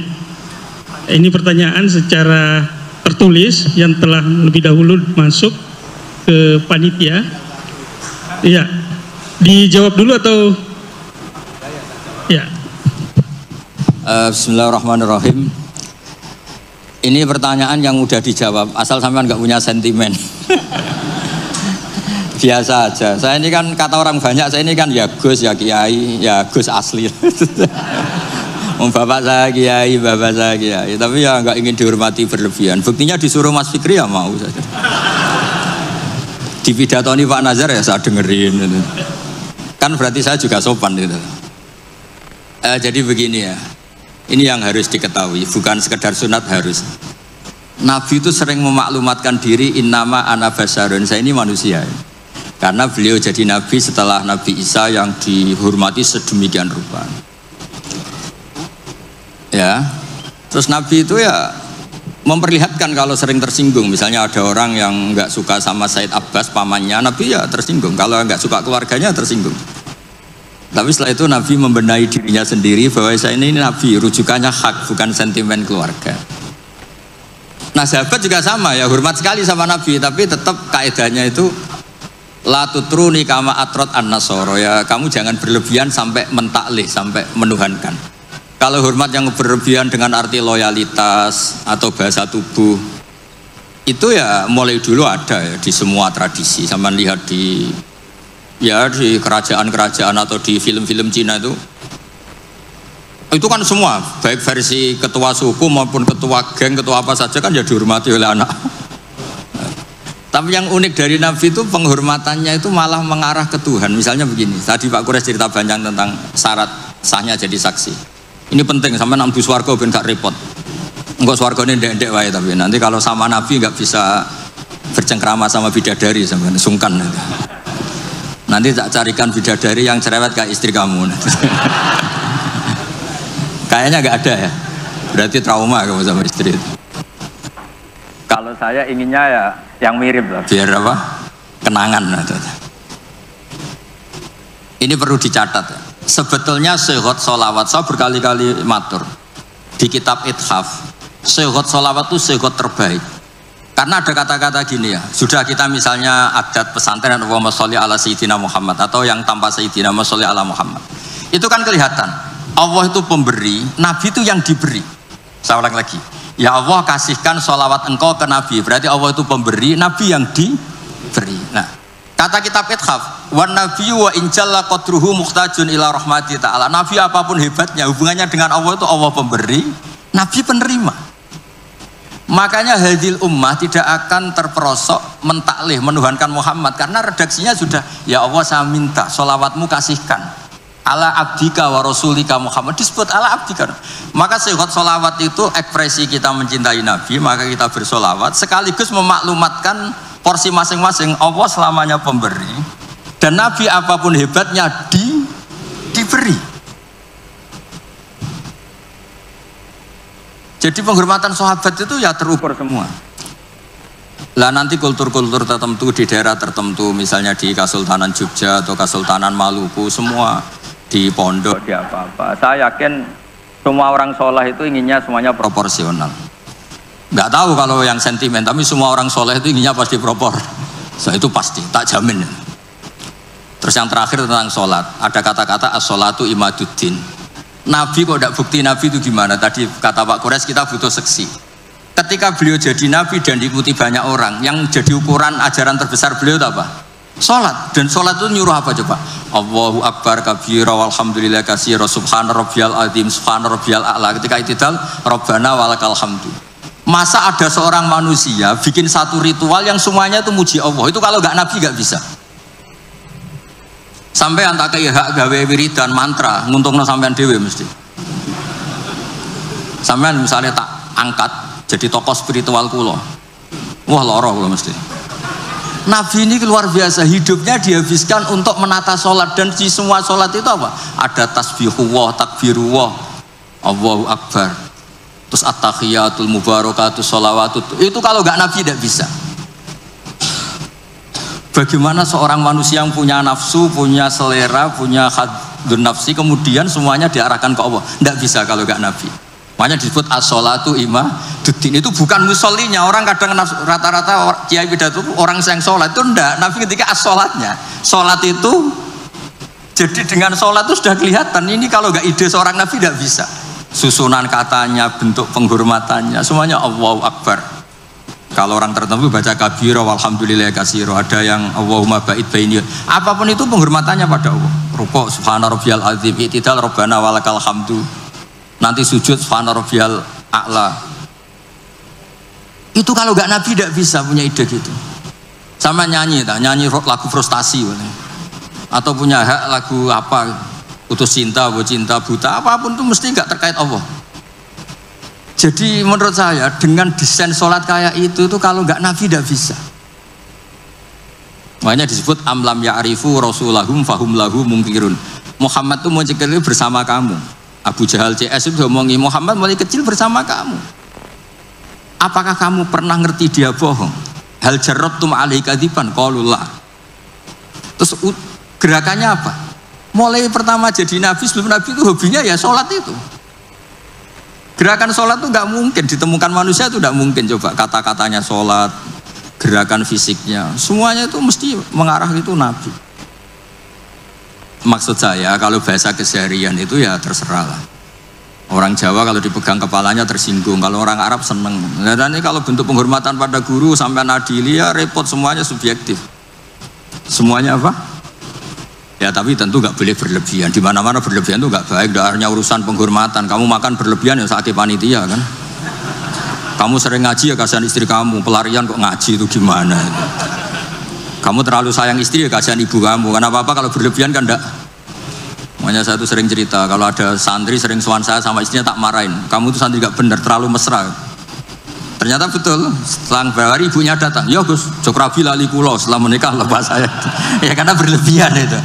Ini pertanyaan secara tertulis yang telah lebih dahulu masuk ke panitia. Iya, dijawab dulu atau? Ya. Bismillahirrahmanirrahim. Ini pertanyaan yang udah dijawab, asal sampean nggak punya sentimen. Biasa aja. Saya ini kan kata orang banyak, saya ini kan ya Gus, ya Kiai, ya Gus asli. Bapak saya Kiai, bapak saya Kiai. Tapi ya nggak ingin dihormati berlebihan. Buktinya disuruh Mas Fikri ya mau saja. Di pidatoni Pak Nazar ya saya dengerin. Kan berarti saya juga sopan gitu. Jadi begini ya. Ini yang harus diketahui, bukan sekedar sunat, harus. Nabi itu sering memaklumatkan diri, innama ana basarun, saya ini manusia. Karena beliau jadi Nabi setelah Nabi Isa yang dihormati sedemikian rupa. Ya, terus Nabi itu ya memperlihatkan kalau sering tersinggung. Misalnya ada orang yang nggak suka sama Said Abbas pamannya, Nabi ya tersinggung. Kalau nggak suka keluarganya tersinggung. Tapi setelah itu Nabi membenahi dirinya sendiri bahwa saya ini Nabi, rujukannya hak, bukan sentimen keluarga. Nah sahabat juga sama ya, hormat sekali sama Nabi, tapi tetap kaidahnya itu la tutruni kama atrot an-nasoro, ya kamu jangan berlebihan sampai mentaklih, sampai menuhankan. Kalau hormat yang berlebihan dengan arti loyalitas atau bahasa tubuh, itu ya mulai dulu ada ya di semua tradisi. Sama lihat di kerajaan-kerajaan atau di film-film Cina itu kan semua, baik versi ketua suku maupun ketua geng, ketua apa saja kan ya dihormati oleh anak. Tapi yang unik dari Nabi itu penghormatannya itu malah mengarah ke Tuhan. Misalnya begini, tadi Pak Quraisy cerita panjang tentang syarat sahnya jadi saksi. Ini penting, sampai nampu swarga ben gak repot. Enggak swargane ndek-ndek wae, tapi nanti kalau sama Nabi nggak bisa bercengkrama sama bidadari, sama sungkan. Nanti tak carikan bidadari yang cerewet kayak istri kamu. Kayaknya nggak ada ya. Berarti trauma kamu sama istri itu. Kalau saya inginnya ya yang mirip lah. Biar apa? Kenangan. Ini perlu dicatat. Sebetulnya sehot solawat, saya berkali-kali matur di kitab Ithaf. Sehot solawat itu sehot terbaik. Karena ada kata-kata gini ya, sudah kita misalnya adat pesantren Allahumma sholli ala sayyidina Muhammad atau yang tanpa sayyidina Allahumma sholli ala Muhammad. Itu kan kelihatan, Allah itu pemberi, Nabi itu yang diberi. Saya ulang lagi, ya Allah kasihkan sholawat engkau ke Nabi, berarti Allah itu pemberi, Nabi yang diberi. Nah, kata kitab Ithaf, wan nabiyyu wa injalla qadruhu muhtajun ila rahmati ta'ala. Nabi apapun hebatnya, hubungannya dengan Allah itu Allah pemberi, Nabi penerima. Makanya hadil ummah tidak akan terperosok mentaklih, menuhankan Muhammad, karena redaksinya sudah, ya Allah saya minta sholawatmu kasihkan ala abdika wa rasulika Muhammad, disebut ala abdika. Maka sehot sholawat itu ekspresi kita mencintai Nabi, maka kita bersolawat sekaligus memaklumatkan porsi masing-masing. Allah selamanya pemberi dan Nabi apapun hebatnya diberi. Jadi penghormatan sahabat itu ya terukur semua. Lah nanti kultur-kultur tertentu di daerah tertentu, misalnya di Kesultanan Jogja atau Kesultanan Maluku, semua di pondok, di apa-apa. Saya yakin semua orang soleh itu inginnya semuanya proporsional. Nggak tahu kalau yang sentimen, tapi semua orang soleh itu inginnya pasti propor. So, itu pasti, tak jamin. Terus yang terakhir tentang sholat, ada kata-kata as-sholatu imaduddin. Nabi kok tidak bukti Nabi itu gimana? Tadi kata Pak Quraisy kita butuh seksi. Ketika beliau jadi Nabi dan diikuti banyak orang, yang jadi ukuran ajaran terbesar beliau itu apa? Sholat. Dan sholat itu nyuruh apa coba? Allahu Akbar kabira walhamdulillah katsira subhana rabbiyal azim subhana rabbiyal a'la. Ketika itidal Rabbana walakal hamdu. Masa ada seorang manusia bikin satu ritual yang semuanya itu muji Allah? Itu kalau nggak Nabi nggak bisa. Sampai antak ke hak gawe wiridan mantra nguntungno sampean dhewe mesti. Sampean misalnya tak angkat jadi tokoh spiritual kula. Wah lara kula mesti. Nabi ini luar biasa, hidupnya dihabiskan untuk menata sholat, dan di semua sholat itu apa? Ada tasbihullah, takbirullah, Allahu Akbar, terus at-tahiyatul mubarakatus sholawatut. Itu kalau nggak Nabi tidak bisa. Bagaimana seorang manusia yang punya nafsu, punya selera, punya haddun nafsi, kemudian semuanya diarahkan ke Allah? Tidak bisa kalau nggak Nabi. Makanya disebut as-sholatu imaduddin. Itu bukan musollinya. Orang kadang rata-rata kiai pidato orang yang sholat itu enggak. Nabi ketika as-sholatnya, sholat itu jadi dengan sholat itu sudah kelihatan. Ini kalau nggak ide seorang Nabi tidak bisa. Susunan katanya, bentuk penghormatannya, semuanya Allahu Akbar. Kalau orang tertentu baca kabira walhamdulillah kasiro, ada yang Allahumma ba'id baini. Apapun itu penghormatannya pada Allah. Rukuk subhana rabbiyal azim, i'tidal rabbana walakal hamdu. Nanti sujud subhana rabbiyal a'la. Itu kalau nggak Nabi tidak bisa punya ide gitu. Sama nyanyi lagu frustasi atau punya hak lagu apa, putus cinta, cinta buta, apapun itu mesti nggak terkait Allah. Jadi menurut saya dengan desain sholat kayak itu kalau nggak Nabi tidak bisa. Makanya disebut amlam ya'rifu rasulahum fahum lahu mungkirun. Muhammad itu mau cekali bersama kamu. Abu Jahal CS itu ngomongi Muhammad mulai kecil bersama kamu. Apakah kamu pernah ngerti dia bohong? Hal jarrabtum alaihi kadziban qaulullah. Terus gerakannya apa? Mulai pertama jadi nabi, sebelum nabi itu hobinya ya sholat itu. Gerakan sholat itu nggak mungkin ditemukan manusia, itu nggak mungkin. Coba kata-katanya sholat, gerakan fisiknya, semuanya itu mesti mengarah itu nabi. Maksud saya kalau bahasa keseharian itu ya terserah lah. Orang Jawa kalau dipegang kepalanya tersinggung, kalau orang Arab seneng. Dan ini kalau bentuk penghormatan pada guru sampai adili ya repot, semuanya subjektif. Semuanya apa? Ya tapi tentu nggak boleh berlebihan. Di mana-mana berlebihan itu nggak baik. Hanya urusan penghormatan. Kamu makan berlebihan ya sakit panitia kan. Kamu sering ngaji ya kasihan istri kamu. Pelarian kok ngaji itu gimana? Kamu terlalu sayang istri ya kasihan ibu kamu. Karena apa-apa kalau berlebihan kan enggak. Makanya saya tuh sering cerita kalau ada santri sering sowan saya sama istrinya tak marahin. Kamu tuh santri gak bener, terlalu mesra. Ternyata betul. Selang beberapa hari ibunya datang. Ya Gus, Jokrabi lali kulo setelah menikah lepas saya. Ya karena berlebihan itu.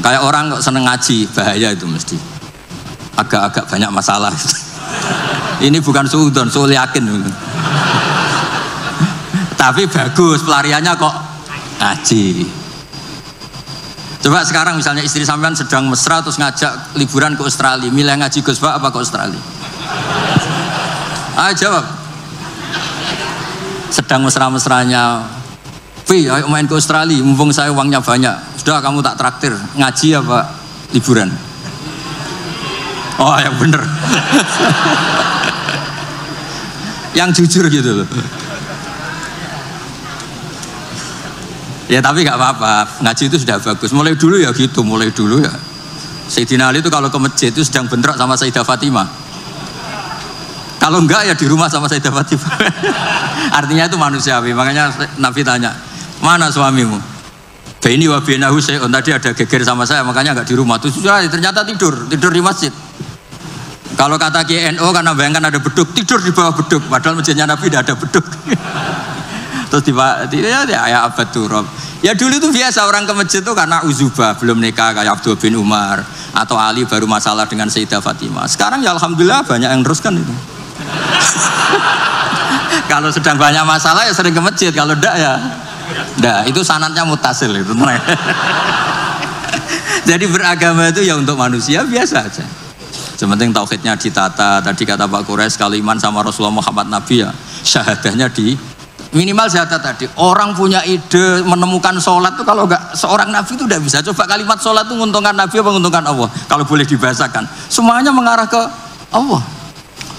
Kayak orang kok seneng ngaji, bahaya itu mesti. Agak-agak banyak masalah. Ini bukan suudon, soal yakin. Tapi bagus pelariannya kok ngaji. Coba sekarang misalnya istri sampean sedang mesra terus ngajak liburan ke Australia, milih ngaji Gus Pak apa ke Australia? Ayo jawab. Sedang mesra-mesranya, Pi, ayo main ke Australia, mumpung saya uangnya banyak. Sudah kamu tak traktir, ngaji apa liburan? Oh yang bener. Yang jujur gitu loh. Ya tapi nggak apa-apa, ngaji itu sudah bagus. Mulai dulu ya gitu, mulai dulu ya. Sayyidina Ali itu kalau ke masjid itu sedang bentrok sama Sayyidah Fatimah. Kalau enggak ya di rumah sama Sayyidah Fatimah. Artinya itu manusiawi. Makanya Nabi tanya, mana suamimu? Baini wa bainahu syai'un, tadi ada geger sama saya, makanya enggak di rumah. Ternyata tidur di masjid. Kalau kata KNO karena bayangkan ada beduk, tidur di bawah beduk. Padahal masjidnya Nabi tidak ada beduk. Terus ya abad turab. Ya dulu itu biasa orang ke masjid itu karena uzubah, belum nikah kayak Abdul bin Umar atau Ali baru masalah dengan Sayyidah Fatimah. Sekarang ya alhamdulillah banyak yang teruskan itu. Kalau sedang banyak masalah ya sering ke masjid, kalau enggak ya enggak, itu sanadnya mutasil itu. Jadi beragama itu ya untuk manusia biasa aja. Sementing tauhidnya ditata. Tadi kata Pak Quraisy kalau iman sama Rasulullah Muhammad Nabi ya syahadahnya di minimal syahadat tadi. Orang punya ide menemukan sholat tuh kalau enggak seorang nabi itu tidak bisa. Coba kalimat sholat itu menguntungkan nabi apa menguntungkan Allah? Kalau boleh dibahasakan, semuanya mengarah ke Allah.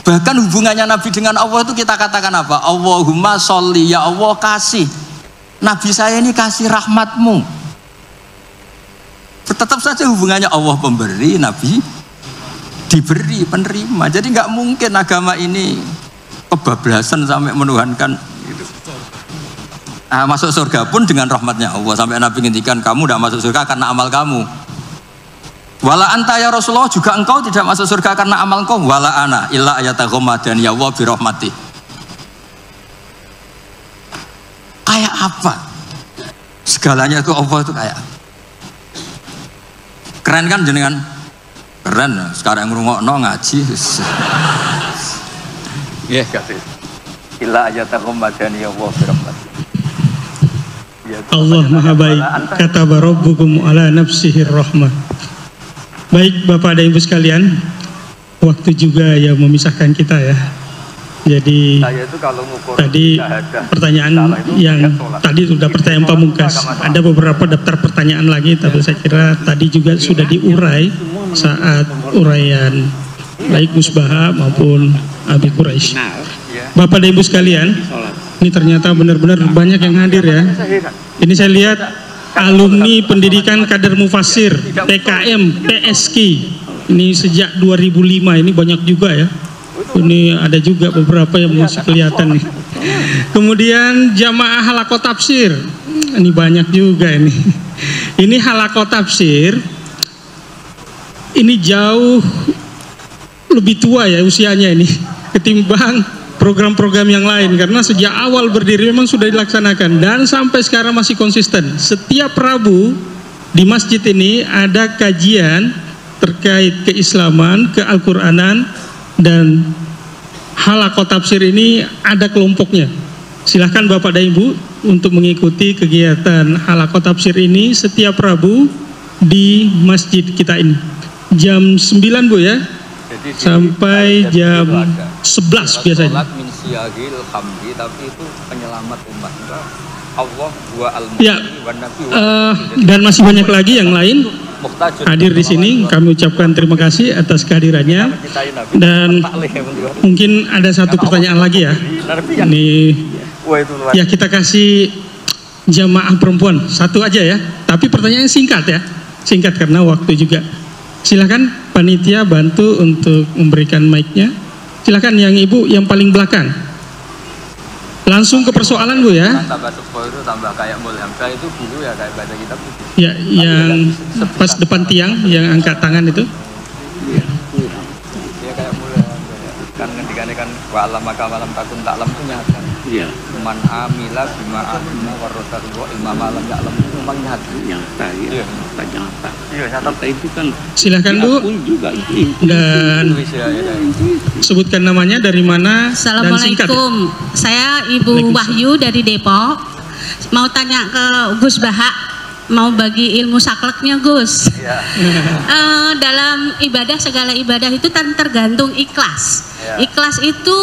Bahkan hubungannya nabi dengan Allah itu kita katakan apa? Allahumma sholli, ya Allah kasih. Nabi saya ini kasih rahmatmu. Tetap saja hubungannya Allah pemberi, nabi diberi, penerima. Jadi nggak mungkin agama ini kebablasan sampai menuhankan. Masuk surga pun dengan rahmatnya Allah. Sampai Nabi ngintikan kamu tidak masuk surga karena amal kamu. Wala anta ya Rasulullah, juga engkau tidak masuk surga karena amal engkau. Wala ana illa ayataghammadani ya Allah birahmati. apa? Segalanya itu Allah itu kayak keren kan jenengan? Keren. Sekarang ngrungokno ngaji. Nggih, kasih. Ila ayatakum madani Allah birahmat. Allah Maha Baik, kata Rabbukum ala nafsihir rahmah. Baik Bapak dan Ibu sekalian, waktu juga yang memisahkan kita ya. Jadi tadi pertanyaan yang tadi sudah pertanyaan pamungkas, ada beberapa daftar pertanyaan lagi, tapi saya kira tadi juga sudah diurai saat uraian baik Gus Baha maupun Abi Quraisy. Bapak dan Ibu sekalian, ini ternyata benar-benar banyak yang hadir ya. Ini saya lihat alumni pendidikan kader Mufassir, TKM, TSQ. Ini sejak 2005, ini banyak juga ya. Ini ada juga beberapa yang masih kelihatan nih. Kemudian jamaah halaqah tafsir. Ini banyak juga ini. Ini halaqah tafsir. Ini jauh lebih tua ya usianya ini ketimbang program-program yang lain, karena sejak awal berdiri memang sudah dilaksanakan dan sampai sekarang masih konsisten. Setiap Rabu di masjid ini ada kajian terkait keislaman, keal-Quranan, dan halaqah tafsir ini ada kelompoknya. Silahkan Bapak dan Ibu untuk mengikuti kegiatan halaqah tafsir ini setiap Rabu di masjid kita ini. Jam 9 Bu ya, sampai jam 11 biasanya. Tapi itu penyelamat umat. Allah wa ya, dan masih banyak lagi yang lain hadir di sini. Kami ucapkan terima kasih atas kehadirannya. Dan mungkin ada satu pertanyaan lagi ya. Ini ya kita kasih jamaah perempuan satu aja ya. Tapi pertanyaannya singkat ya, singkat karena waktu juga. Silakan panitia bantu untuk memberikan mic-nya. Silakan yang ibu yang paling belakang. Langsung ke persoalan Bu ya. Tambah tebal itu tambah kayak mulhamzah itu dulu ya kayak baca kitab itu. Ya, yang pas depan tiang yang angkat tangan itu. Iya kayak mulhamzah. Kan ngendikane kan wa alam maka malam takun taklam itu nyata. Iya. Man amila bima amila warrasulullah imam alam ya'lam itu memang nyata. Nyata ya. Nyata. Iya, nyata itu kan. Silakan Bu. Dan sebutkan namanya, dari mana. Assalamualaikum. Saya Ibu Wahyu dari Depok. Mau tanya ke Gus Baha, mau bagi ilmu sakleknya Gus. Ya. Dalam ibadah, segala ibadah itu tergantung ikhlas. Ya. Ikhlas itu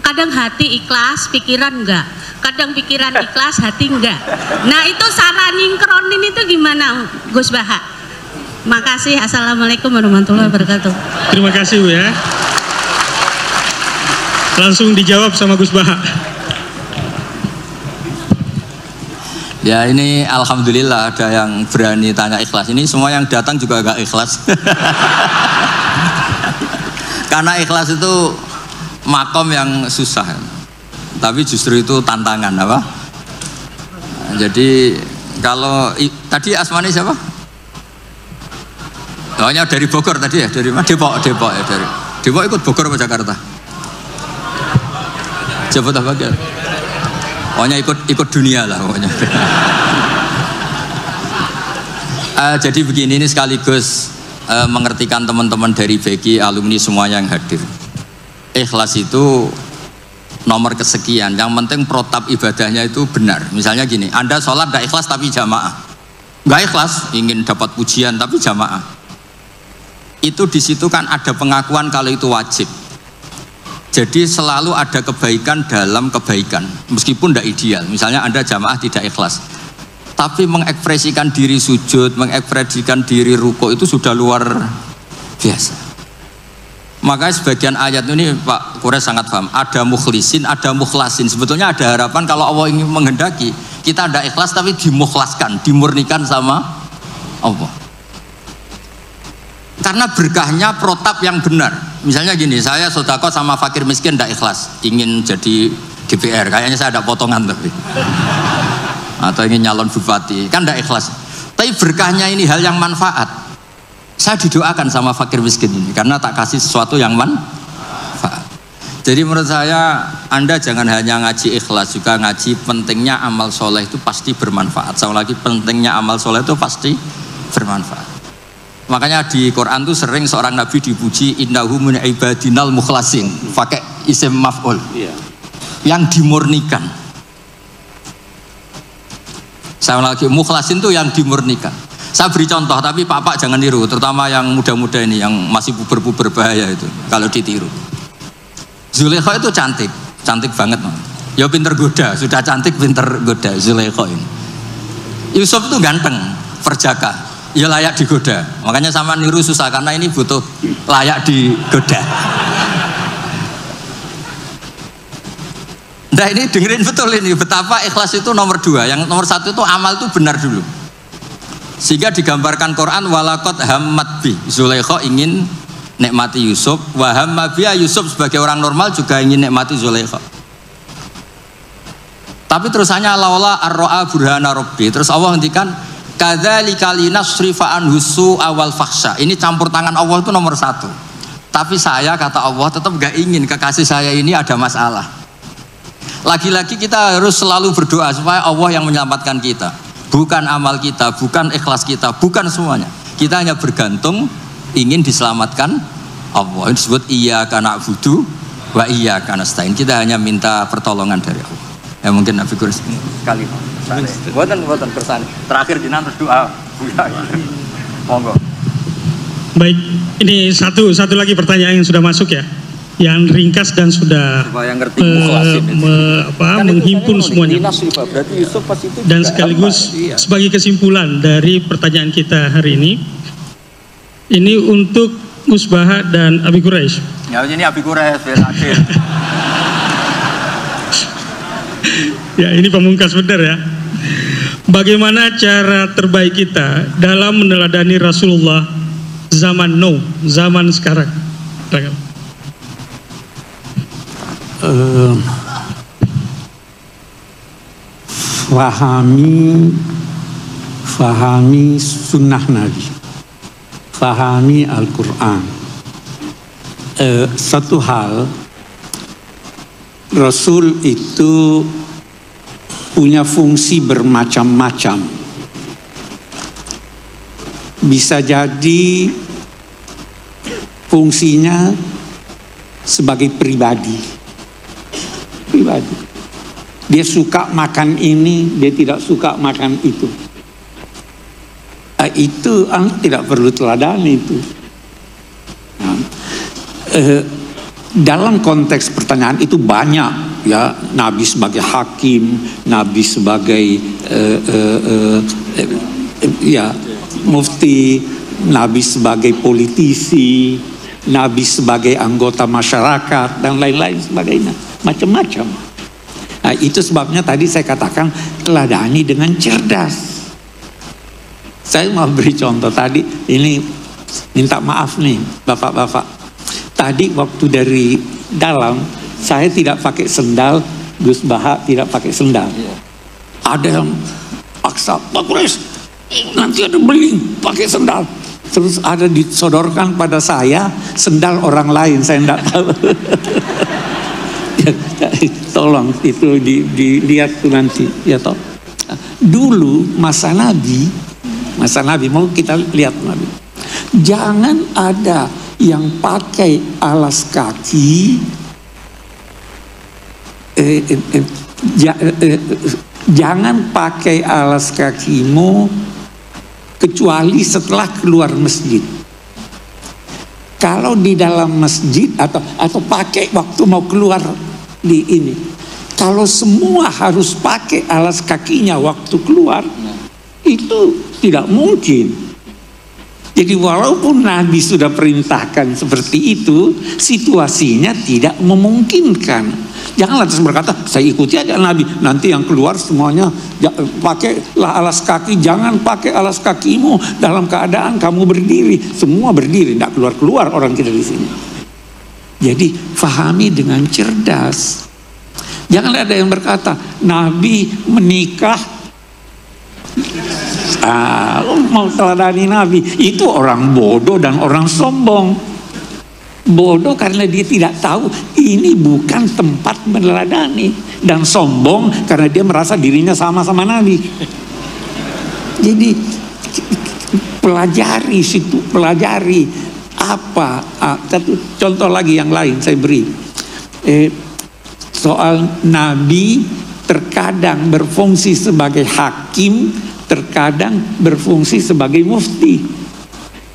kadang hati ikhlas, pikiran enggak. Kadang pikiran ikhlas, hati enggak. Nah itu cara nyingkronin itu gimana Gus Baha? Makasih. Assalamualaikum warahmatullahi wabarakatuh. Terima kasih Bu ya. Langsung dijawab sama Gus Baha. Ya ini alhamdulillah ada yang berani tanya ikhlas. Ini semua yang datang juga agak ikhlas. Karena ikhlas itu makom yang susah. Tapi justru itu tantangan apa? Jadi kalau tadi asmani siapa? Soalnya dari Bogor tadi ya, dari mana? Depok ya, dari Depok ikut Bogor ke Jakarta. Jabut apa kan? Pokoknya ikut dunia lah pokoknya. Jadi begini, ini sekaligus mengertikan teman-teman dari BG, alumni semua yang hadir. Ikhlas itu nomor kesekian. Yang penting protap ibadahnya itu benar. Misalnya gini, Anda sholat gak ikhlas tapi jamaah. Gak ikhlas, ingin dapat pujian tapi jamaah. Itu di situ kan ada pengakuan kalau itu wajib. Jadi selalu ada kebaikan dalam kebaikan, meskipun tidak ideal. Misalnya Anda jamaah tidak ikhlas, tapi mengekspresikan diri sujud, mengekspresikan diri ruko itu sudah luar biasa. Makanya sebagian ayat ini Pak Quraisy sangat paham. Ada mukhlisin, ada mukhlasin. Sebetulnya ada harapan kalau Allah ingin menghendaki kita tidak ikhlas tapi dimukhlaskan, dimurnikan sama Allah. Karena berkahnya protap yang benar. Misalnya gini, saya sedekah sama fakir miskin tidak ikhlas, ingin jadi DPR, kayaknya saya ada potongan tapi, atau ingin nyalon bupati, kan tidak ikhlas. Tapi berkahnya ini hal yang manfaat. Saya didoakan sama fakir miskin ini karena tak kasih sesuatu yang manfaat. Jadi menurut saya Anda jangan hanya ngaji ikhlas, juga ngaji pentingnya amal soleh itu pasti bermanfaat. Sama lagi pentingnya amal soleh itu pasti bermanfaat. Makanya di Quran tuh sering seorang nabi dipuji innahu min ibadinal mukhlasin, pakai isim maf'ul, yang dimurnikan. Sama lagi mukhlasin tuh yang dimurnikan. Saya beri contoh, tapi Pak jangan niru, terutama yang muda-muda ini yang masih puber-puber bahaya itu kalau ditiru. Zulaikha itu cantik, cantik banget. Ya pinter goda, sudah cantik pinter goda Zulaikha ini. Yusuf itu ganteng, perjaka, ya layak digoda. Makanya sama niru susah karena ini butuh layak digoda. Nah ini dengerin betul ini betapa ikhlas itu nomor 2. Yang nomor 1 itu amal itu benar dulu. Sehingga digambarkan Quran walaqad hammat bi, Zulaikha ingin nikmati Yusuf, wa hamma biha, Yusuf sebagai orang normal juga ingin nikmati Zulaikha. Tapi terusannya laula ar-ra'a burhana rabbi. Terus Allah ngendikan kadzalika linasrifa anhu su'a wal fahsya. Ini campur tangan Allah itu nomor 1. Tapi saya kata Allah tetap gak ingin kekasih saya ini ada masalah. Lagi-lagi kita harus selalu berdoa supaya Allah yang menyelamatkan kita. Bukan amal kita, bukan ikhlas kita, bukan semuanya. Kita hanya bergantung ingin diselamatkan Allah. Ini disebut iyyaka na'budu wa iyyaka nasta'in. Kita hanya minta pertolongan dari Allah. Ya mungkin Nabi Quraish sekali. Buatan bersani. Terakhir jenengan terus doa. Monggo. Baik, ini satu lagi pertanyaan yang sudah masuk ya. Yang ringkas dan sudah menghimpun semuanya. Dan sekaligus sebagai kesimpulan dari pertanyaan kita hari ini untuk Gus Baha dan Abi Quraish. Ya ini Abi Quraish ya ini pamungkas benar ya. Bagaimana cara terbaik kita dalam meneladani Rasulullah zaman now, zaman sekarang? Fahami sunnah Nabi, fahami Al-Quran. Satu hal, Rasul itu punya fungsi bermacam-macam. Bisa jadi fungsinya sebagai pribadi. Dia suka makan ini, dia tidak suka makan itu. Itu tidak perlu teladani itu. Dalam konteks pertanyaan itu banyak ya, Nabi sebagai hakim, Nabi sebagai mufti, Nabi sebagai politisi, Nabi sebagai anggota masyarakat dan lain-lain sebagainya, macam-macam. Nah, itu sebabnya tadi saya katakan teladani dengan cerdas. Saya mau beri contoh tadi, ini minta maaf nih bapak-bapak. Tadi waktu dari dalam saya tidak pakai sendal, Gus Baha tidak pakai sendal. Ada yang paksa, Pak Quraish nanti ada beling pakai sendal. Terus ada disodorkan pada saya sendal orang lain, saya tidak tahu. Tolong itu dilihat tuh nanti ya toh. Dulu masa Nabi mau kita lihat Nabi. Jangan ada yang pakai alas kaki, jangan pakai alas kakimu kecuali setelah keluar masjid. Kalau di dalam masjid atau pakai waktu mau keluar di ini, kalau semua harus pakai alas kakinya waktu keluar, itu tidak mungkin. Jadi walaupun Nabi sudah perintahkan seperti itu, situasinya tidak memungkinkan. Janganlah terus berkata, saya ikuti aja Nabi, nanti yang keluar semuanya pakailah alas kaki, jangan pakai alas kakimu dalam keadaan kamu berdiri, semua berdiri, tidak keluar-keluar orang kita di sini. Jadi fahami dengan cerdas. Jangan ada yang berkata Nabi menikah, mau teladani Nabi, itu orang bodoh dan orang sombong. Bodoh karena dia tidak tahu Ini bukan tempat meneladani dan sombong karena dia merasa dirinya sama Nabi. Jadi pelajari situ, pelajari apa. Satu contoh lagi yang lain saya beri. Soal Nabi terkadang berfungsi sebagai hakim, terkadang berfungsi sebagai mufti.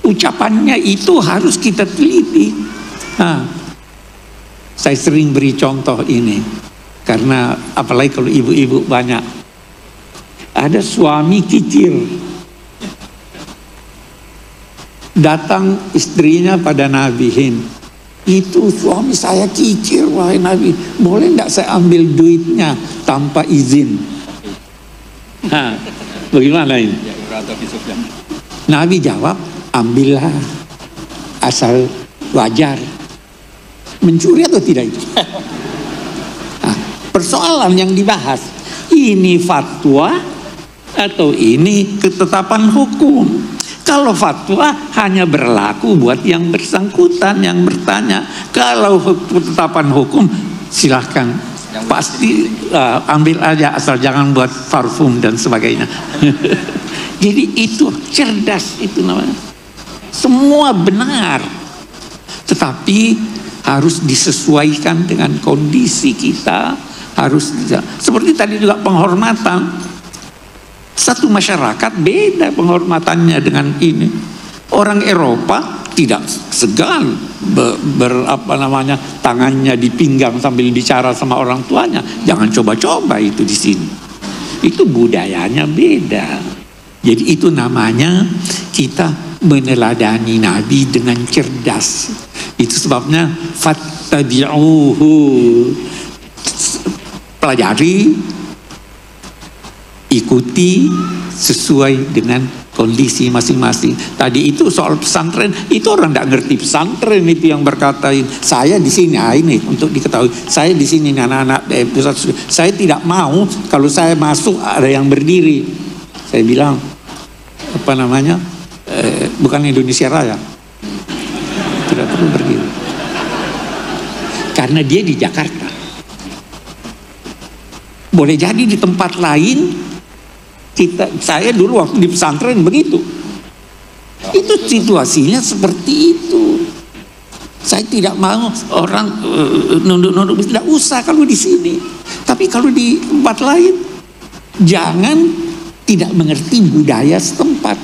Ucapannya itu harus kita teliti. Saya sering beri contoh ini karena apalagi kalau ibu-ibu banyak. Ada suami kikir, datang istrinya pada Nabi, itu suami saya kikir, wahai Nabi, boleh enggak saya ambil duitnya tanpa izin? Bagaimana ini? Nabi jawab, ambillah, asal wajar. Mencuri atau tidak itu? Persoalan yang dibahas, ini fatwa atau ini ketetapan hukum? Kalau fatwa hanya berlaku buat yang bersangkutan, yang bertanya. Kalau ketetapan hukum, silahkan. Pasti ambil aja, asal jangan buat parfum dan sebagainya. Jadi itu cerdas, itu namanya. Semua benar, tetapi harus disesuaikan dengan kondisi kita. Harus seperti tadi juga penghormatan. Satu masyarakat beda penghormatannya dengan ini. Orang Eropa tidak segan tangannya di pinggang sambil bicara sama orang tuanya. Jangan coba-coba itu di sini. Itu budayanya beda. Jadi itu namanya kita meneladani Nabi dengan cerdas. Itu sebabnya fattabi'uhu, pelajari, ikuti sesuai dengan kondisi masing-masing. Tadi itu soal pesantren, itu orang tidak ngerti pesantren itu yang berkata, saya di sini, ini untuk diketahui, saya di sini anak-anak pusat, saya tidak mau kalau saya masuk ada yang berdiri. Saya bilang bukan Indonesia Raya, tidak perlu berdiri karena dia di Jakarta. Boleh jadi di tempat lain saya dulu waktu di pesantren begitu. Itu situasinya seperti itu. Saya tidak mau orang nunduk-nunduk, tidak usah kalau di sini. Tapi kalau di tempat lain, jangan tidak mengerti budaya setempat.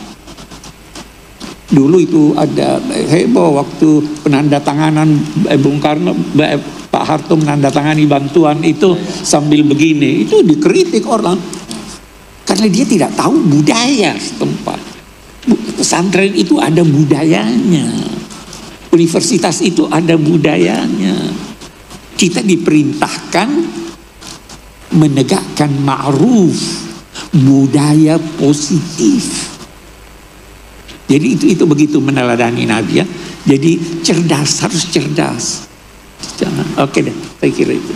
Dulu itu ada heboh waktu penandatanganan Bung Karno, Pak Harto menandatangani bantuan itu sambil begini, itu dikritik orang karena dia tidak tahu budaya setempat. Pesantren itu ada budayanya, universitas itu ada budayanya. Kita diperintahkan menegakkan ma'ruf, budaya positif. Jadi itu begitu meneladani Nabi ya. Jadi cerdas, harus cerdas. Jangan. Oke deh, saya kira itu.